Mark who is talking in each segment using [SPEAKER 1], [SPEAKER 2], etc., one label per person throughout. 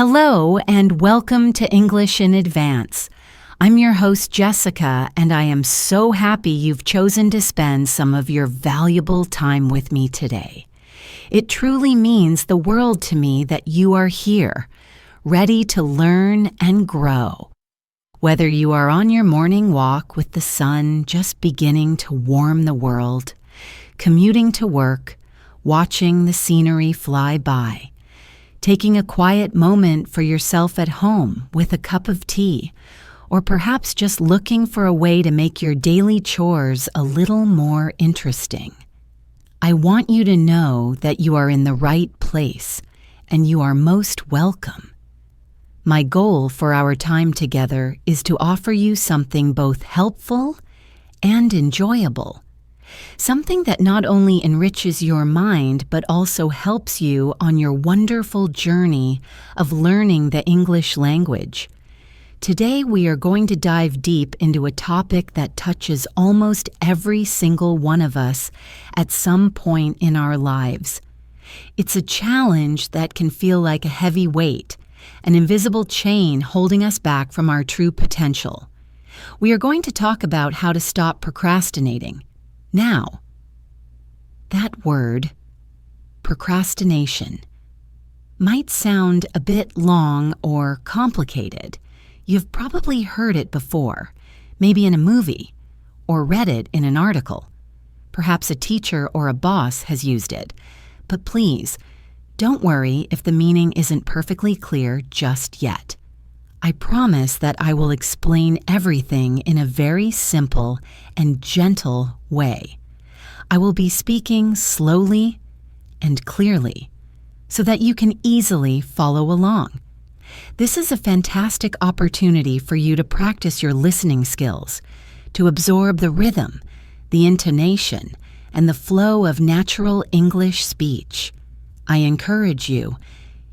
[SPEAKER 1] Hello and welcome to English in Advance. I'm your host, Jessica, and I am so happy you've chosen to spend some of your valuable time with me today. It truly means the world to me that you are here, ready to learn and grow. Whether you are on your morning walk with the sun just beginning to warm the world, commuting to work, watching the scenery fly by, taking a quiet moment for yourself at home with a cup of tea, or perhaps just looking for a way to make your daily chores a little more interesting. I want you to know that you are in the right place and you are most welcome. My goal for our time together is to offer you something both helpful and enjoyable. Something that not only enriches your mind but also helps you on your wonderful journey of learning the English language. Today we are going to dive deep into a topic that touches almost every single one of us at some point in our lives. It's a challenge that can feel like a heavy weight, an invisible chain holding us back from our true potential. We are going to talk about how to stop procrastinating. Now, that word, procrastination, might sound a bit long or complicated. You've probably heard it before, maybe in a movie, or read it in an article. Perhaps a teacher or a boss has used it. But please, don't worry if the meaning isn't perfectly clear just yet. I promise that I will explain everything in a very simple and gentle way. I will be speaking slowly and clearly so that you can easily follow along. This is a fantastic opportunity for you to practice your listening skills, to absorb the rhythm, the intonation, and the flow of natural English speech. I encourage you,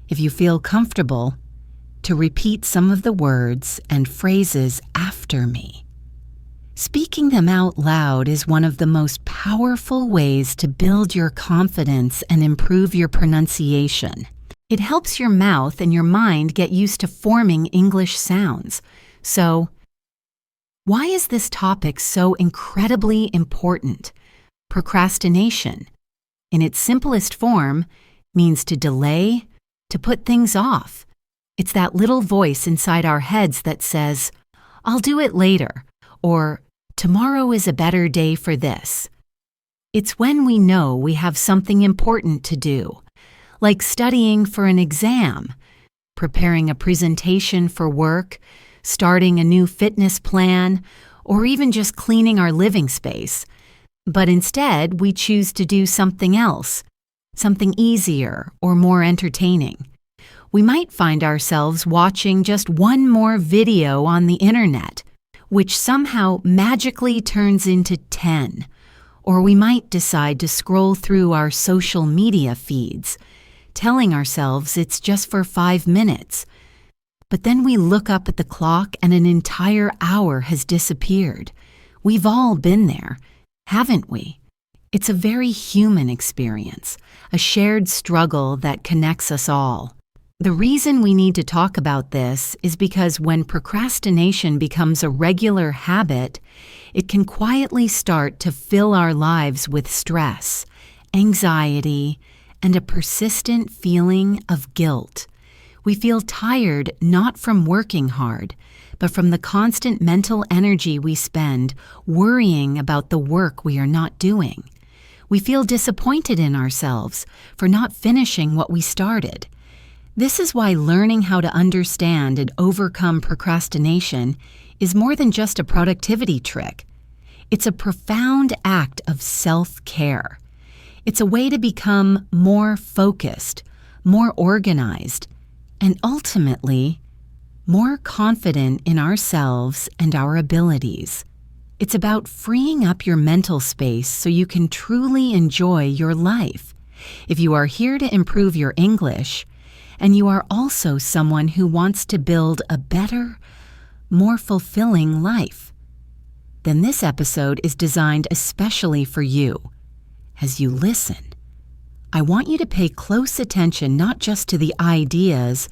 [SPEAKER 1] if you feel comfortable, to repeat some of the words and phrases after me. Speaking them out loud is one of the most powerful ways to build your confidence and improve your pronunciation. It helps your mouth and your mind get used to forming English sounds. So, why is this topic so incredibly important? Procrastination, in its simplest form, means to delay, to put things off. It's that little voice inside our heads that says, "I'll do it later," or "Tomorrow is a better day for this." It's when we know we have something important to do, like studying for an exam, preparing a presentation for work, starting a new fitness plan, or even just cleaning our living space. But instead, we choose to do something else, something easier or more entertaining. We might find ourselves watching just one more video on the internet, which somehow magically turns into 10. Or we might decide to scroll through our social media feeds, telling ourselves it's just for 5 minutes. But then we look up at the clock and an entire hour has disappeared. We've all been there, haven't we? It's a very human experience, a shared struggle that connects us all. The reason we need to talk about this is because when procrastination becomes a regular habit, it can quietly start to fill our lives with stress, anxiety, and a persistent feeling of guilt. We feel tired not from working hard, but from the constant mental energy we spend worrying about the work we are not doing. We feel disappointed in ourselves for not finishing what we started. This is why learning how to understand and overcome procrastination is more than just a productivity trick. It's a profound act of self-care. It's a way to become more focused, more organized, and ultimately, more confident in ourselves and our abilities. It's about freeing up your mental space so you can truly enjoy your life. If you are here to improve your English, and you are also someone who wants to build a better, more fulfilling life, then this episode is designed especially for you. As you listen, I want you to pay close attention not just to the ideas,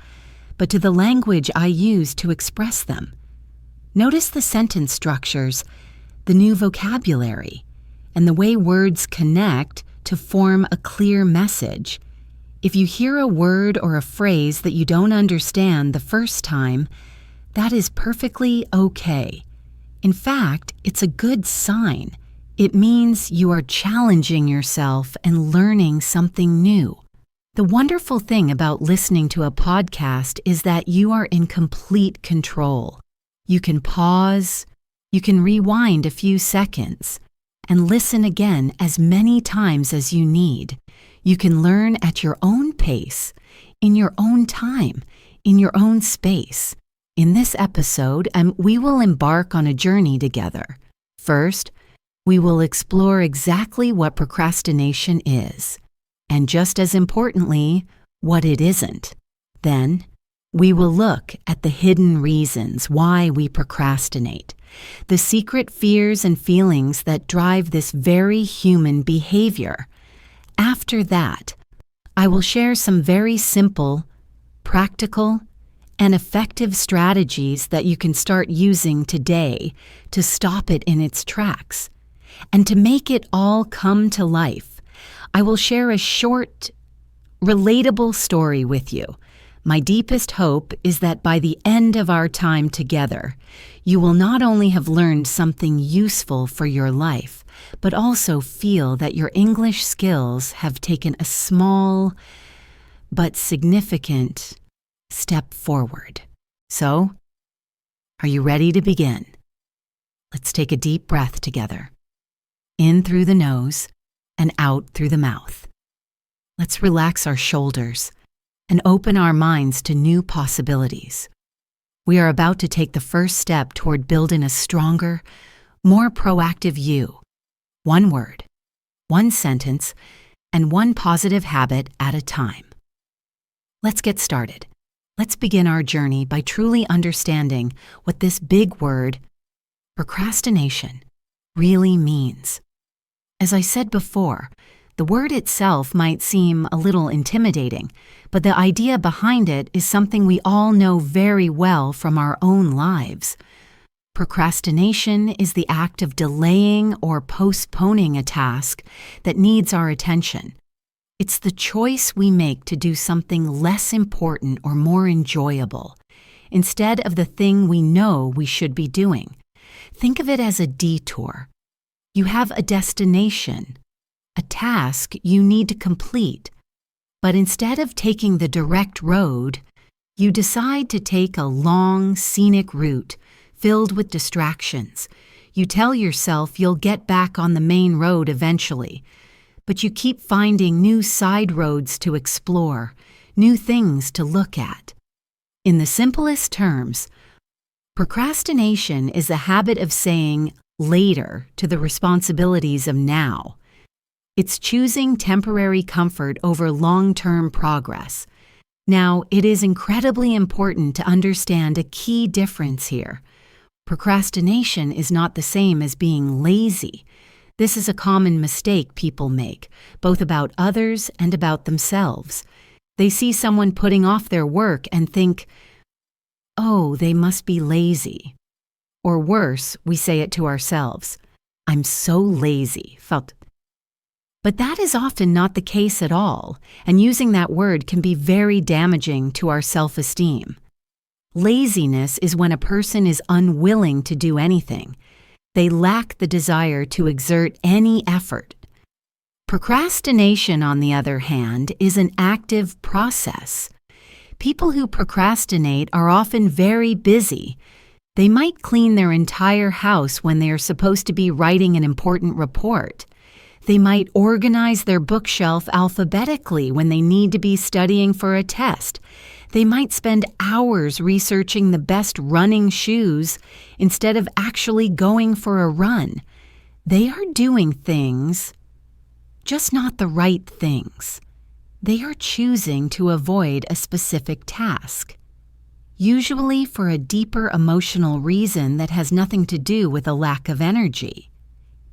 [SPEAKER 1] but to the language I use to express them. Notice the sentence structures, the new vocabulary, and the way words connect to form a clear message. If you hear a word or a phrase that you don't understand the first time, that is perfectly okay. In fact, it's a good sign. It means you are challenging yourself and learning something new. The wonderful thing about listening to a podcast is that you are in complete control. You can pause, you can rewind a few seconds, and listen again as many times as you need. You can learn at your own pace, in your own time, in your own space. In this episode, we will embark on a journey together. First, we will explore exactly what procrastination is, and just as importantly, what it isn't. Then, we will look at the hidden reasons why we procrastinate, the secret fears and feelings that drive this very human behavior. After that, I will share some very simple, practical, and effective strategies that you can start using today to stop it in its tracks. And to make it all come to life, I will share a short, relatable story with you. My deepest hope is that by the end of our time together, you will not only have learned something useful for your life, but also feel that your English skills have taken a small but significant step forward. So, are you ready to begin? Let's take a deep breath together. In through the nose and out through the mouth. Let's relax our shoulders and open our minds to new possibilities. We are about to take the first step toward building a stronger, more proactive you. One word, one sentence, and one positive habit at a time. Let's get started. Let's begin our journey by truly understanding what this big word, procrastination, really means. As I said before, the word itself might seem a little intimidating, but the idea behind it is something we all know very well from our own lives. Procrastination is the act of delaying or postponing a task that needs our attention. It's the choice we make to do something less important or more enjoyable, instead of the thing we know we should be doing. Think of it as a detour. You have a destination, a task you need to complete, but instead of taking the direct road, you decide to take a long, scenic route filled with distractions. You tell yourself you'll get back on the main road eventually, but you keep finding new side roads to explore, new things to look at. In the simplest terms, procrastination is the habit of saying later to the responsibilities of now. It's choosing temporary comfort over long-term progress. Now, it is incredibly important to understand a key difference here. Procrastination is not the same as being lazy. This is a common mistake people make, both about others and about themselves. They see someone putting off their work and think, "Oh, they must be lazy." Or worse, we say it to ourselves, "I'm so lazy." But that is often not the case at all, and using that word can be very damaging to our self-esteem. Laziness is when a person is unwilling to do anything. They lack the desire to exert any effort. Procrastination, on the other hand, is an active process. People who procrastinate are often very busy. They might clean their entire house when they are supposed to be writing an important report. They might organize their bookshelf alphabetically when they need to be studying for a test. They might spend hours researching the best running shoes instead of actually going for a run. They are doing things, just not the right things. They are choosing to avoid a specific task, usually for a deeper emotional reason that has nothing to do with a lack of energy.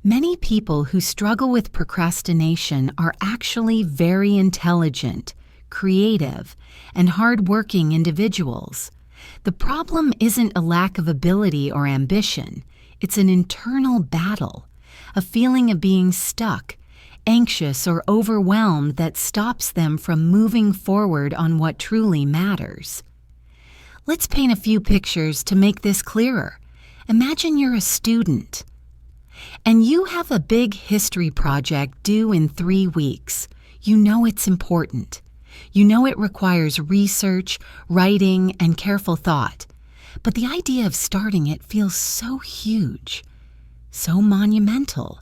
[SPEAKER 1] Many people who struggle with procrastination are actually very intelligent, creative, and hardworking individuals. The problem isn't a lack of ability or ambition. It's an internal battle, a feeling of being stuck, anxious, or overwhelmed that stops them from moving forward on what truly matters. Let's paint a few pictures to make this clearer. Imagine you're a student, and you have a big history project due in 3 weeks. You know it's important. You know it requires research, writing, and careful thought. But the idea of starting it feels so huge, so monumental.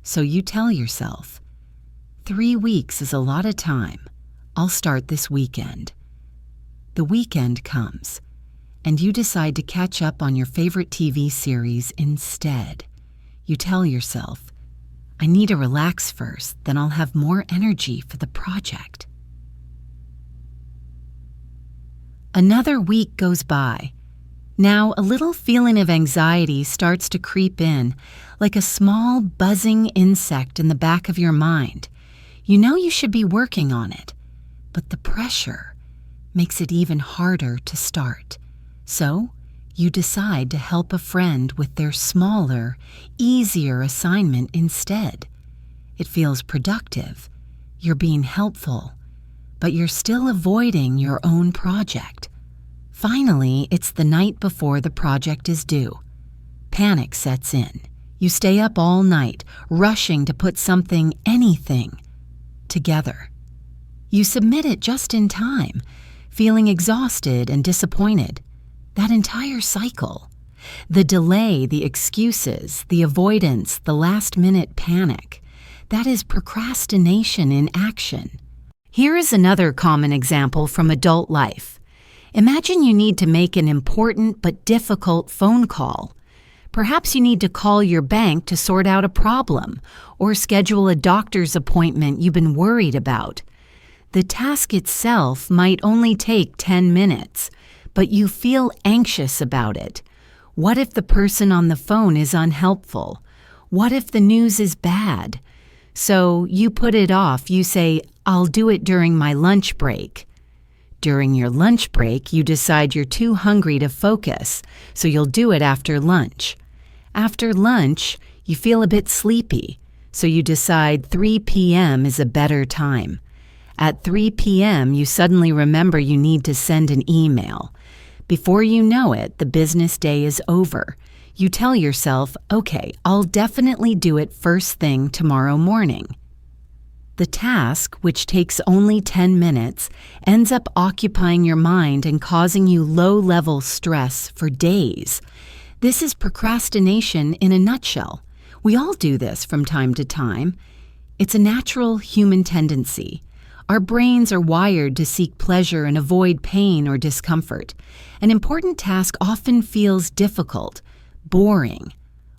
[SPEAKER 1] So you tell yourself, 3 weeks is a lot of time. I'll start this weekend. The weekend comes, and you decide to catch up on your favorite TV series instead. You tell yourself, I need to relax first, then I'll have more energy for the project. Another week goes by. Now a little feeling of anxiety starts to creep in, like a small buzzing insect in the back of your mind. You know you should be working on it, but the pressure makes it even harder to start. So, you decide to help a friend with their smaller, easier assignment instead. It feels productive. You're being helpful, but you're still avoiding your own project. Finally, it's the night before the project is due. Panic sets in. You stay up all night, rushing to put anything, together. You submit it just in time, feeling exhausted and disappointed. That entire cycle, the delay, the excuses, the avoidance, the last-minute panic, that is procrastination in action. Here is another common example from adult life. Imagine you need to make an important but difficult phone call. Perhaps you need to call your bank to sort out a problem or schedule a doctor's appointment you've been worried about. The task itself might only take 10 minutes, but you feel anxious about it. What if the person on the phone is unhelpful? What if the news is bad? So you put it off. You say, I'll do it during my lunch break. During your lunch break, you decide you're too hungry to focus, so you'll do it after lunch. After lunch, you feel a bit sleepy, so you decide 3 p.m. is a better time. At 3 p.m., you suddenly remember you need to send an email. Before you know it, the business day is over. You tell yourself, okay, I'll definitely do it first thing tomorrow morning. The task, which takes only 10 minutes, ends up occupying your mind and causing you low-level stress for days. This is procrastination in a nutshell. We all do this from time to time. It's a natural human tendency. Our brains are wired to seek pleasure and avoid pain or discomfort. An important task often feels difficult, boring,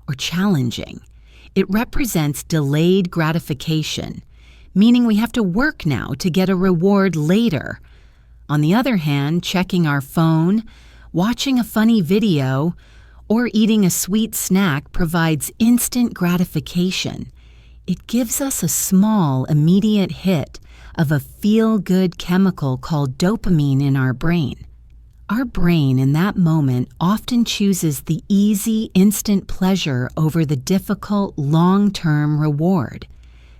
[SPEAKER 1] or challenging. It represents delayed gratification, meaning we have to work now to get a reward later. On the other hand, checking our phone, watching a funny video, or eating a sweet snack provides instant gratification. It gives us a small, immediate hit of a feel-good chemical called dopamine in our brain. Our brain in that moment often chooses the easy, instant pleasure over the difficult, long-term reward.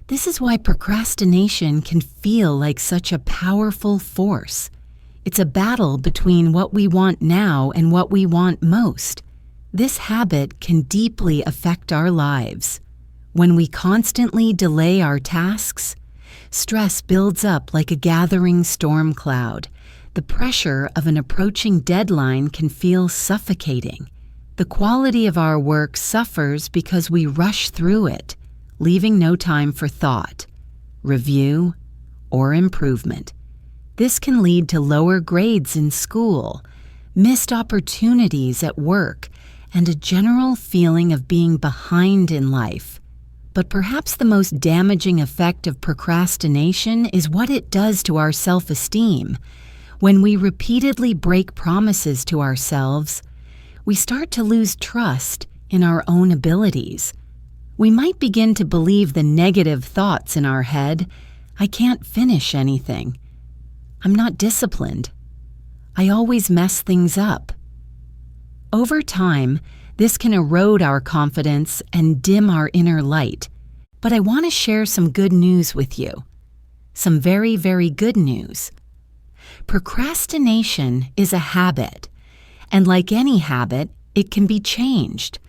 [SPEAKER 1] This is why procrastination can feel like such a powerful force. It's a battle between what we want now and what we want most. This habit can deeply affect our lives. When we constantly delay our tasks, stress builds up like a gathering storm cloud. The pressure of an approaching deadline can feel suffocating. The quality of our work suffers because we rush through it, leaving no time for thought, review, or improvement. This can lead to lower grades in school, missed opportunities at work, and a general feeling of being behind in life. But perhaps the most damaging effect of procrastination is what it does to our self-esteem. When we repeatedly break promises to ourselves, we start to lose trust in our own abilities. We might begin to believe the negative thoughts in our head, I can't finish anything. I'm not disciplined. I always mess things up. Over time, this can erode our confidence and dim our inner light. But I want to share some good news with you. Some very, very good news. Procrastination is a habit, and like any habit, it can be changed.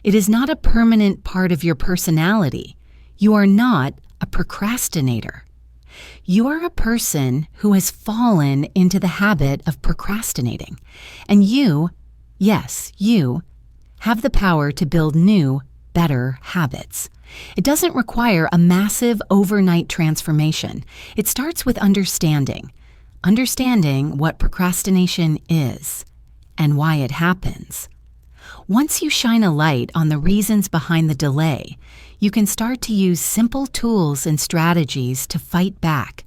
[SPEAKER 1] It is not a permanent part of your personality. You are not a procrastinator. You are a person who has fallen into the habit of procrastinating, and you, yes, you, have the power to build new, better habits. It doesn't require a massive overnight transformation. It starts with understanding what procrastination is and why it happens. Once you shine a light on the reasons behind the delay, you can start to use simple tools and strategies to fight back,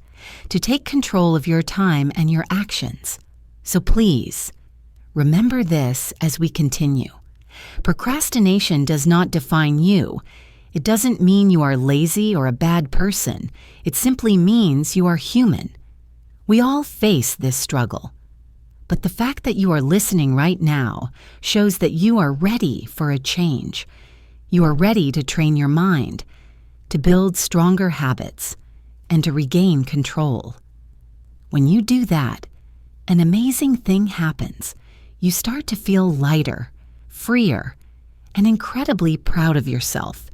[SPEAKER 1] to take control of your time and your actions. So please, remember this as we continue. Procrastination does not define you. It doesn't mean you are lazy or a bad person. It simply means you are human. We all face this struggle. But the fact that you are listening right now shows that you are ready for a change. You are ready to train your mind, to build stronger habits, and to regain control. When you do that, an amazing thing happens. You start to feel lighter, freer, and incredibly proud of yourself.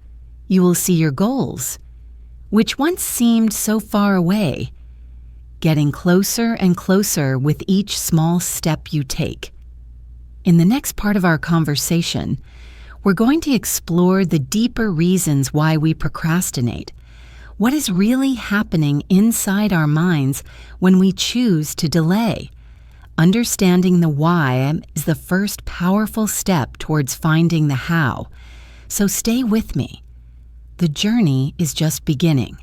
[SPEAKER 1] You will see your goals, which once seemed so far away, getting closer and closer with each small step you take. In the next part of our conversation, we're going to explore the deeper reasons why we procrastinate. What is really happening inside our minds when we choose to delay? Understanding the why is the first powerful step towards finding the how. So stay with me. The journey is just beginning.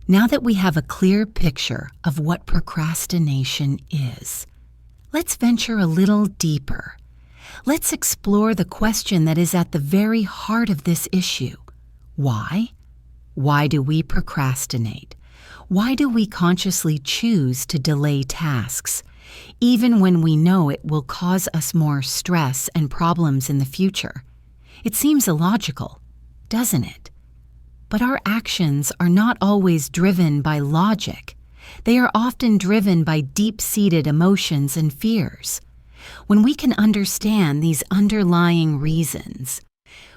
[SPEAKER 1] Now that we have a clear picture of what procrastination is, let's venture a little deeper. Let's explore the question that is at the very heart of this issue. Why? Why do we procrastinate? Why do we consciously choose to delay tasks, even when we know it will cause us more stress and problems in the future? It seems illogical, doesn't it? But our actions are not always driven by logic. They are often driven by deep-seated emotions and fears. When we can understand these underlying reasons,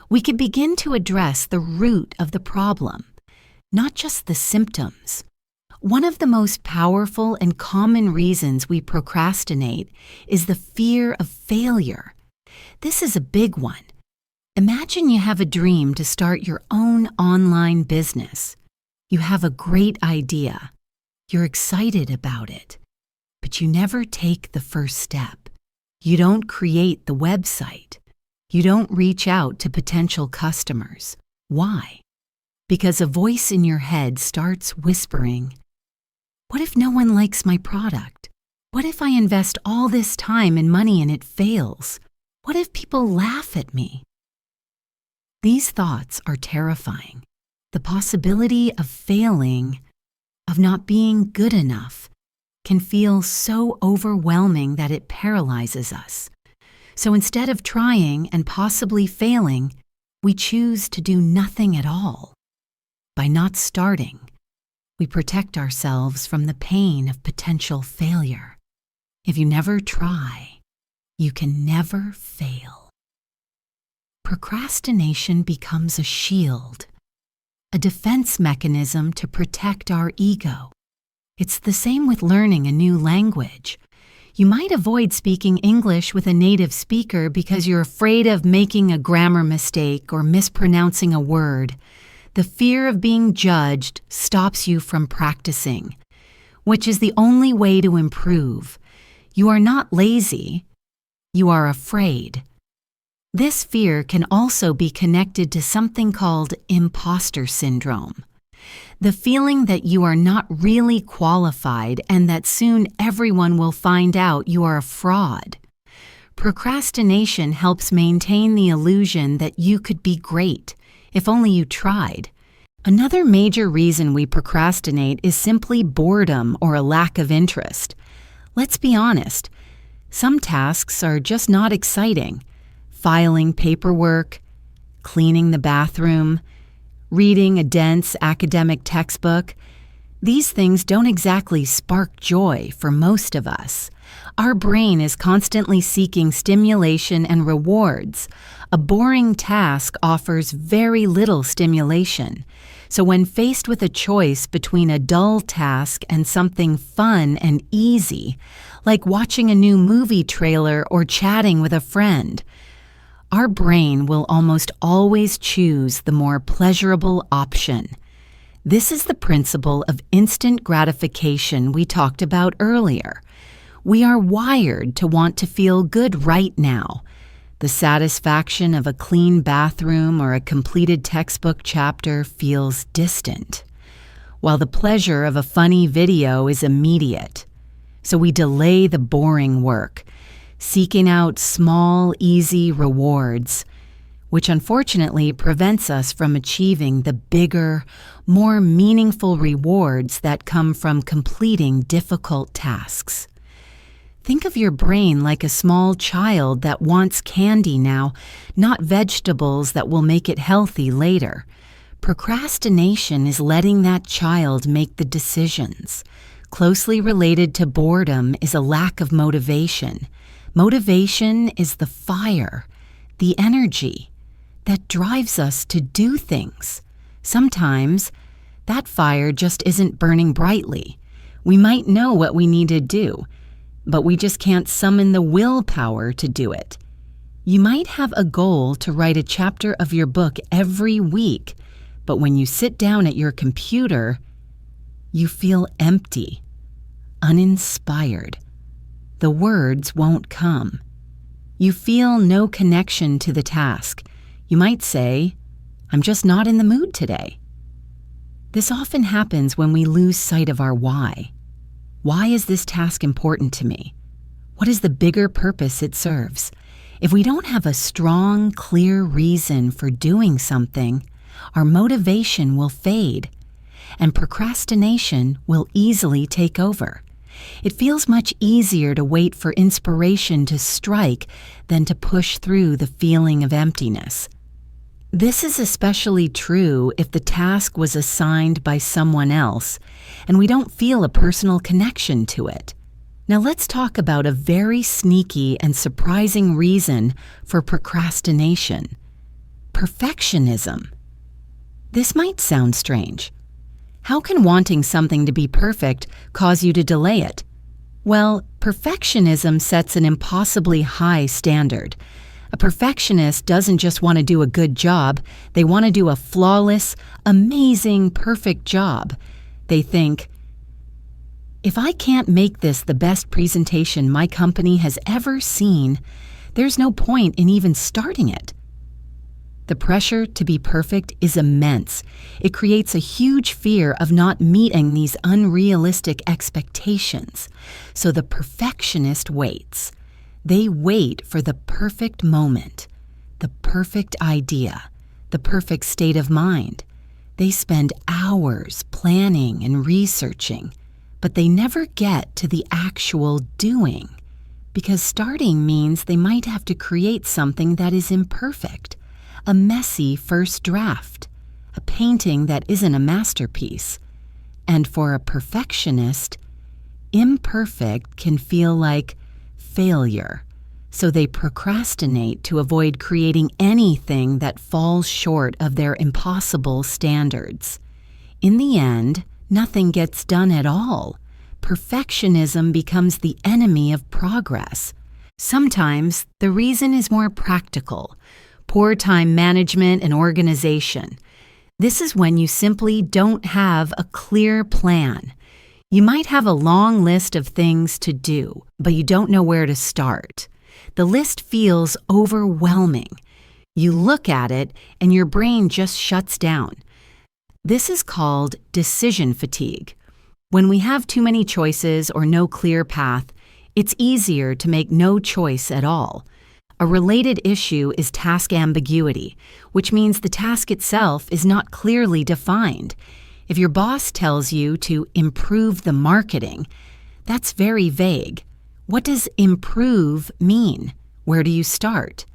[SPEAKER 1] we can begin to address the root of the problem, not just the symptoms. One of the most powerful and common reasons we procrastinate is the fear of failure. This is a big one. Imagine you have a dream to start your own online business. You have a great idea. You're excited about it, but you never take the first step. You don't create the website. You don't reach out to potential customers. Why? Because a voice in your head starts whispering, "What if no one likes my product? What if I invest all this time and money and it fails? What if people laugh at me?" These thoughts are terrifying. The possibility of failing, of not being good enough, can feel so overwhelming that it paralyzes us. So instead of trying and possibly failing, we choose to do nothing at all. By not starting, we protect ourselves from the pain of potential failure. If you never try, you can never fail. Procrastination becomes a shield, a defense mechanism to protect our ego. It's the same with learning a new language. You might avoid speaking English with a native speaker because you're afraid of making a grammar mistake or mispronouncing a word. The fear of being judged stops you from practicing, which is the only way to improve. You are not lazy, you are afraid. This fear can also be connected to something called imposter syndrome. The feeling that you are not really qualified and that soon everyone will find out you are a fraud. Procrastination helps maintain the illusion that you could be great if only you tried. Another major reason we procrastinate is simply boredom or a lack of interest. Let's be honest, some tasks are just not exciting. Filing paperwork, cleaning the bathroom, reading a dense academic textbook. These things don't exactly spark joy for most of us. Our brain is constantly seeking stimulation and rewards. A boring task offers very little stimulation. So when faced with a choice between a dull task and something fun and easy, like watching a new movie trailer or chatting with a friend, our brain will almost always choose the more pleasurable option. This is the principle of instant gratification we talked about earlier. We are wired to want to feel good right now. The satisfaction of a clean bathroom or a completed textbook chapter feels distant, while the pleasure of a funny video is immediate. So we delay the boring work, seeking out small, easy rewards, which unfortunately prevents us from achieving the bigger, more meaningful rewards that come from completing difficult tasks. Think of your brain like a small child that wants candy now, not vegetables that will make it healthy later. Procrastination is letting that child make the decisions. Closely related to boredom is a lack of motivation. Motivation is the fire, the energy that drives us to do things. Sometimes that fire just isn't burning brightly. We might know what we need to do, but we just can't summon the willpower to do it. You might have a goal to write a chapter of your book every week, but when you sit down at your computer, you feel empty, uninspired. The words won't come. You feel no connection to the task. You might say, "I'm just not in the mood today." This often happens when we lose sight of our why. Why is this task important to me? What is the bigger purpose it serves? If we don't have a strong, clear reason for doing something, our motivation will fade, and procrastination will easily take over. It feels much easier to wait for inspiration to strike than to push through the feeling of emptiness. This is especially true if the task was assigned by someone else and we don't feel a personal connection to it. Now let's talk about a very sneaky and surprising reason for procrastination: perfectionism. This might sound strange. How can wanting something to be perfect cause you to delay it? Well, perfectionism sets an impossibly high standard. A perfectionist doesn't just want to do a good job, they want to do a flawless, amazing, perfect job. They think, if I can't make this the best presentation my company has ever seen, there's no point in even starting it. The pressure to be perfect is immense. It creates a huge fear of not meeting these unrealistic expectations. So the perfectionist waits. They wait for the perfect moment, the perfect idea, the perfect state of mind. They spend hours planning and researching, but they never get to the actual doing, because starting means they might have to create something that is imperfect, a messy first draft, a painting that isn't a masterpiece. And for a perfectionist, imperfect can feel like failure, so they procrastinate to avoid creating anything that falls short of their impossible standards. In the end, nothing gets done at all. Perfectionism becomes the enemy of progress. Sometimes the reason is more practical: poor time management and organization. This is when you simply don't have a clear plan. You might have a long list of things to do, but you don't know where to start. The list feels overwhelming. You look at it and your brain just shuts down. This is called decision fatigue. When we have too many choices or no clear path, it's easier to make no choice at all. A related issue is task ambiguity, which means the task itself is not clearly defined. If your boss tells you to improve the marketing, that's very vague. What does improve mean? Where do you start?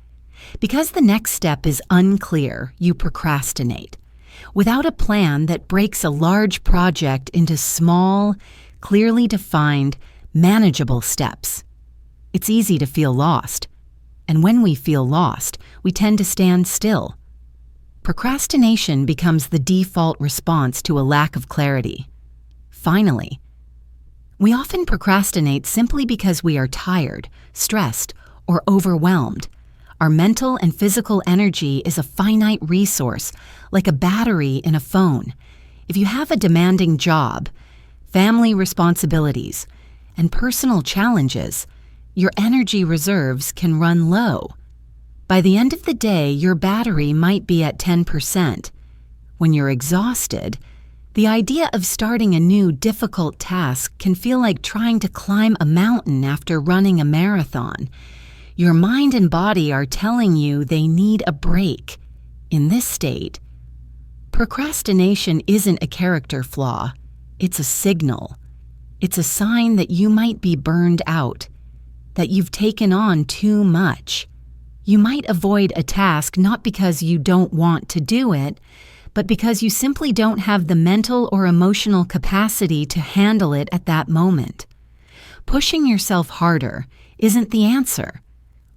[SPEAKER 1] Because the next step is unclear, you procrastinate. Without a plan that breaks a large project into small, clearly defined, manageable steps, it's easy to feel lost. And when we feel lost, we tend to stand still. Procrastination becomes the default response to a lack of clarity. Finally, we often procrastinate simply because we are tired, stressed, or overwhelmed. Our mental and physical energy is a finite resource, like a battery in a phone. If you have a demanding job, family responsibilities, and personal challenges, your energy reserves can run low. By the end of the day, your battery might be at 10%. When you're exhausted, the idea of starting a new difficult task can feel like trying to climb a mountain after running a marathon. Your mind and body are telling you they need a break. In this state, procrastination isn't a character flaw. It's a signal. It's a sign that you might be burned out, that you've taken on too much. You might avoid a task not because you don't want to do it, but because you simply don't have the mental or emotional capacity to handle it at that moment. Pushing yourself harder isn't the answer.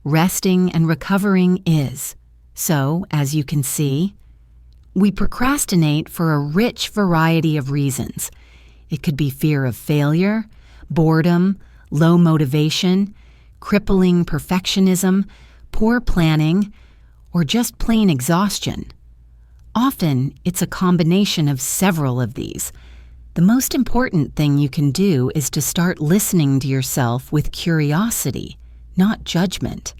[SPEAKER 1] Resting and recovering is. So, as you can see, we procrastinate for a rich variety of reasons. It could be fear of failure, boredom, low motivation, crippling perfectionism, poor planning, or just plain exhaustion. Often, it's a combination of several of these. The most important thing you can do is to start listening to yourself with curiosity, not judgment.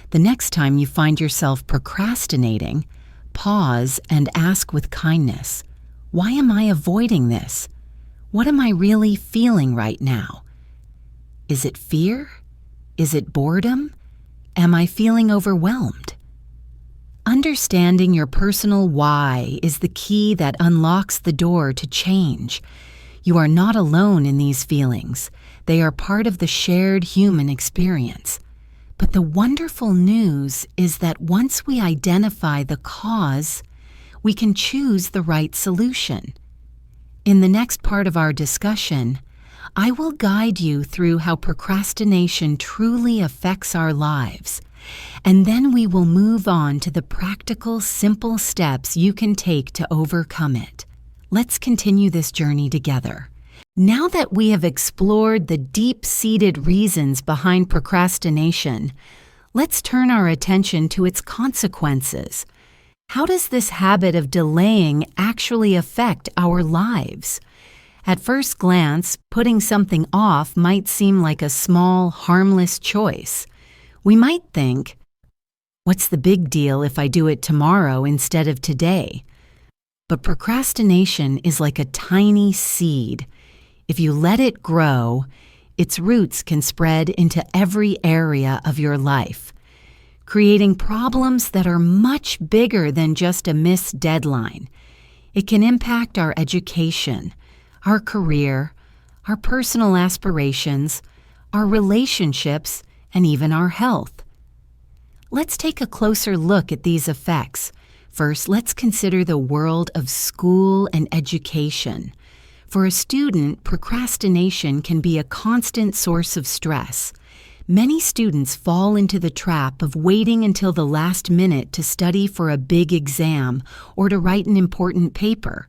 [SPEAKER 1] The next time you find yourself procrastinating, pause and ask with kindness, why am I avoiding this? What am I really feeling right now? Is it fear? Is it boredom? Am I feeling overwhelmed? Understanding your personal why is the key that unlocks the door to change. You are not alone in these feelings. They are part of the shared human experience. But the wonderful news is that once we identify the cause, we can choose the right solution. In the next part of our discussion, I will guide you through how procrastination truly affects our lives, and then we will move on to the practical, simple steps you can take to overcome it. Let's continue this journey together. Now that we have explored the deep-seated reasons behind procrastination, let's turn our attention to its consequences. How does this habit of delaying actually affect our lives? At first glance, putting something off might seem like a small, harmless choice. We might think, what's the big deal if I do it tomorrow instead of today? But procrastination is like a tiny seed. If you let it grow, its roots can spread into every area of your life, creating problems that are much bigger than just a missed deadline. It can impact our education, our career, our personal aspirations, our relationships, and even our health. Let's take a closer look at these effects. First, let's consider the world of school and education. For a student, procrastination can be a constant source of stress. Many students fall into the trap of waiting until the last minute to study for a big exam or to write an important paper.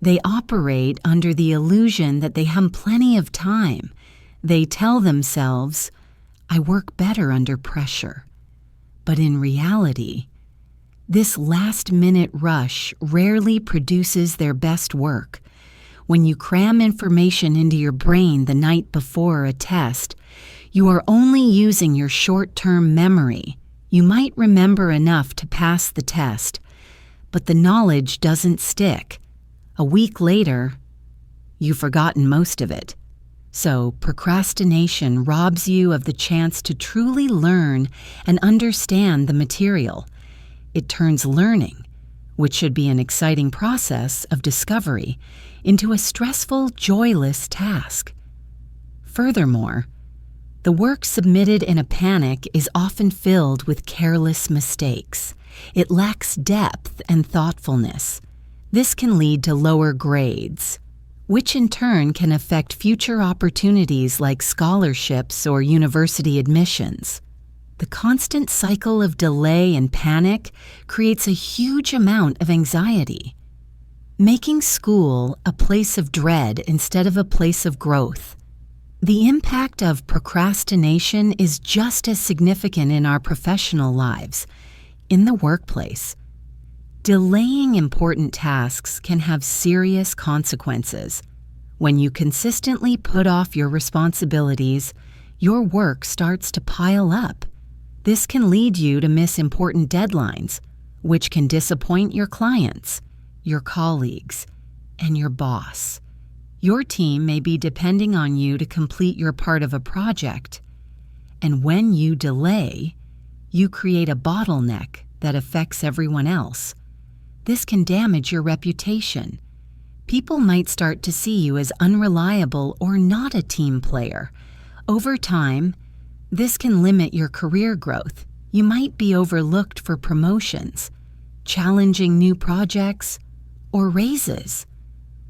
[SPEAKER 1] They operate under the illusion that they have plenty of time. They tell themselves, I work better under pressure. But in reality, this last-minute rush rarely produces their best work. When you cram information into your brain the night before a test, you are only using your short-term memory. You might remember enough to pass the test, but the knowledge doesn't stick. A week later, you've forgotten most of it. So, procrastination robs you of the chance to truly learn and understand the material. It turns learning, which should be an exciting process of discovery, into a stressful, joyless task. Furthermore, the work submitted in a panic is often filled with careless mistakes. It lacks depth and thoughtfulness. This can lead to lower grades, which in turn can affect future opportunities like scholarships or university admissions. The constant cycle of delay and panic creates a huge amount of anxiety, making school a place of dread instead of a place of growth. The impact of procrastination is just as significant in our professional lives, in the workplace. Delaying important tasks can have serious consequences. When you consistently put off your responsibilities, your work starts to pile up. This can lead you to miss important deadlines, which can disappoint your clients, your colleagues, and your boss. Your team may be depending on you to complete your part of a project, and when you delay, you create a bottleneck that affects everyone else. This can damage your reputation. People might start to see you as unreliable or not a team player. Over time, this can limit your career growth. You might be overlooked for promotions, challenging new projects, or raises,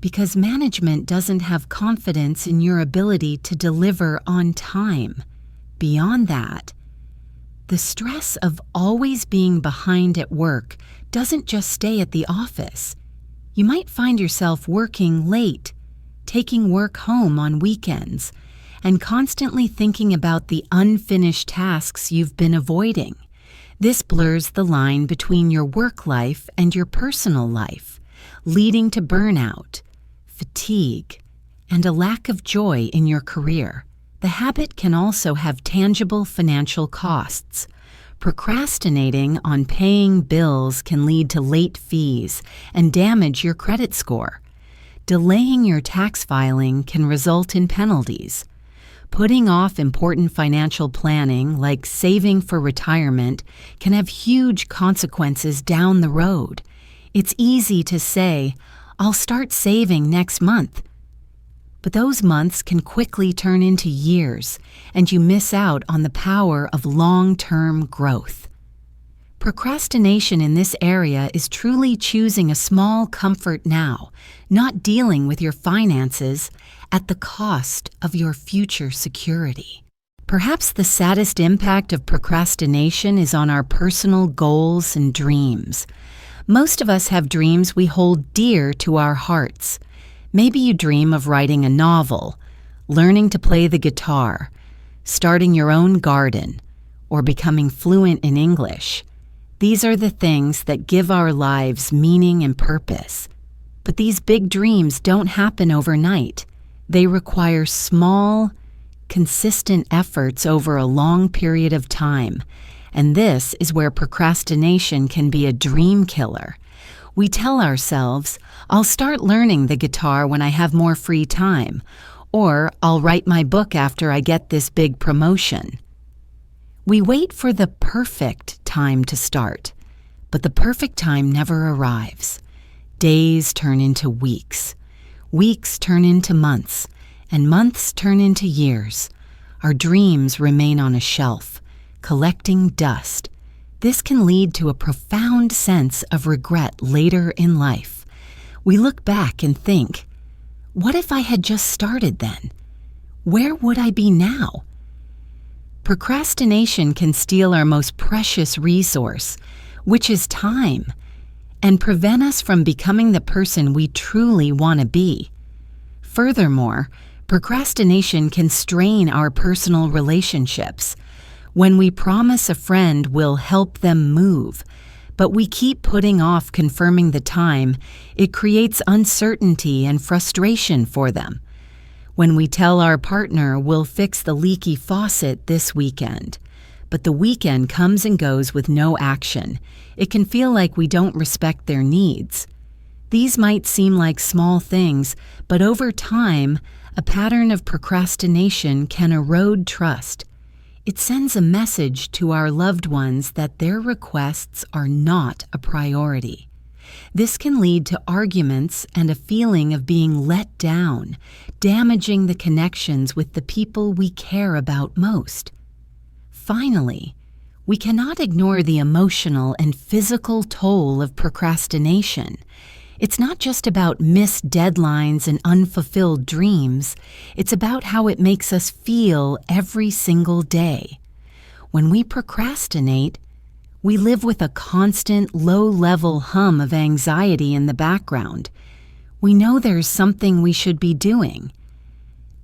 [SPEAKER 1] because management doesn't have confidence in your ability to deliver on time. Beyond that, the stress of always being behind at work doesn't just stay at the office. You might find yourself working late, taking work home on weekends, and constantly thinking about the unfinished tasks you've been avoiding. This blurs the line between your work life and your personal life, leading to burnout, fatigue, and a lack of joy in your career. The habit can also have tangible financial costs. Procrastinating on paying bills can lead to late fees and damage your credit score. Delaying your tax filing can result in penalties. Putting off important financial planning, like saving for retirement, can have huge consequences down the road. It's easy to say, "I'll start saving next month." But those months can quickly turn into years, and you miss out on the power of long-term growth. Procrastination in this area is truly choosing a small comfort now, not dealing with your finances at the cost of your future security. Perhaps the saddest impact of procrastination is on our personal goals and dreams. Most of us have dreams we hold dear to our hearts. Maybe you dream of writing a novel, learning to play the guitar, starting your own garden, or becoming fluent in English. These are the things that give our lives meaning and purpose. But these big dreams don't happen overnight. They require small, consistent efforts over a long period of time. And this is where procrastination can be a dream killer. We tell ourselves, "I'll start learning the guitar when I have more free time," or "I'll write my book after I get this big promotion." We wait for the perfect time to start, but the perfect time never arrives. Days turn into weeks. Weeks turn into months, and months turn into years. Our dreams remain on a shelf, collecting dust. This can lead to a profound sense of regret later in life. We look back and think, what if I had just started then? Where would I be now? Procrastination can steal our most precious resource, which is time, and prevent us from becoming the person we truly want to be. Furthermore, procrastination can strain our personal relationships. When we promise a friend we'll help them move, but we keep putting off confirming the time, it creates uncertainty and frustration for them. When we tell our partner we'll fix the leaky faucet this weekend, but the weekend comes and goes with no action, it can feel like we don't respect their needs. These might seem like small things, but over time, a pattern of procrastination can erode trust. It sends a message to our loved ones that their requests are not a priority. This can lead to arguments and a feeling of being let down, damaging the connections with the people we care about most. Finally, we cannot ignore the emotional and physical toll of procrastination. It's not just about missed deadlines and unfulfilled dreams. It's about how it makes us feel every single day. When we procrastinate, we live with a constant low-level hum of anxiety in the background. We know there's something we should be doing,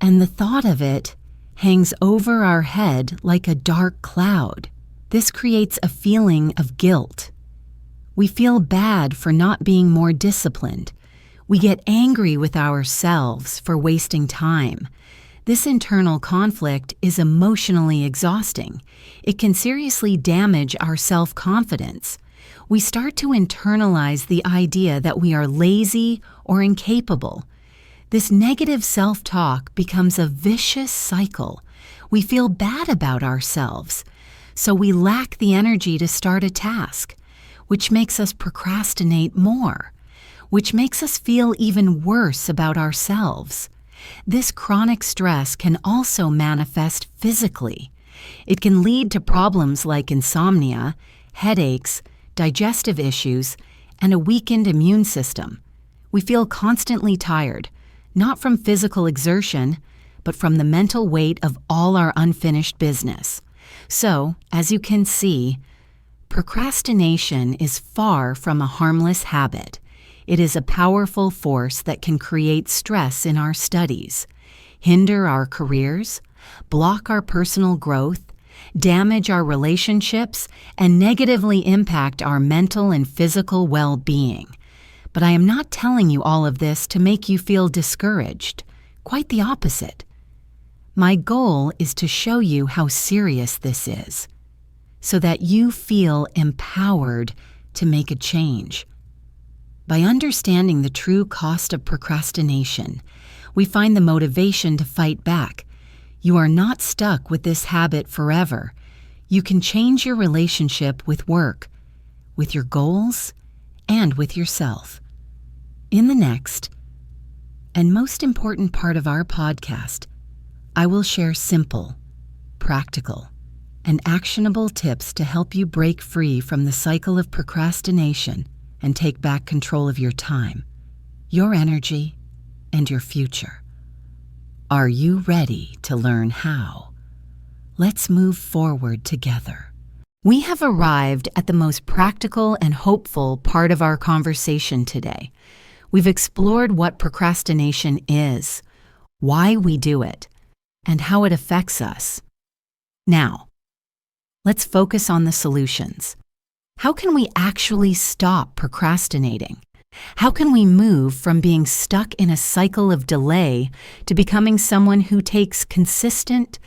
[SPEAKER 1] and the thought of it hangs over our head like a dark cloud. This creates a feeling of guilt. We feel bad for not being more disciplined. We get angry with ourselves for wasting time. This internal conflict is emotionally exhausting. It can seriously damage our self-confidence. We start to internalize the idea that we are lazy or incapable. This negative self-talk becomes a vicious cycle. We feel bad about ourselves, so we lack the energy to start a task, which makes us procrastinate more, which makes us feel even worse about ourselves. This chronic stress can also manifest physically. It can lead to problems like insomnia, headaches, digestive issues, and a weakened immune system. We feel constantly tired, not from physical exertion, but from the mental weight of all our unfinished business. So, as you can see, procrastination is far from a harmless habit. It is a powerful force that can create stress in our studies, hinder our careers, block our personal growth, damage our relationships, and negatively impact our mental and physical well-being. But I am not telling you all of this to make you feel discouraged. Quite the opposite. My goal is to show you how serious this is, so that you feel empowered to make a change. By understanding the true cost of procrastination, we find the motivation to fight back. You are not stuck with this habit forever. You can change your relationship with work, with your goals, and with yourself. In the next, and most important part of our podcast, I will share simple, practical, and actionable tips to help you break free from the cycle of procrastination and take back control of your time, your energy, and your future. Are you ready to learn how? Let's move forward together. We have arrived at the most practical and hopeful part of our conversation today. We've explored what procrastination is, why we do it, and how it affects us. Now, let's focus on the solutions. How can we actually stop procrastinating? How can we move from being stuck in a cycle of delay to becoming someone who takes consistent,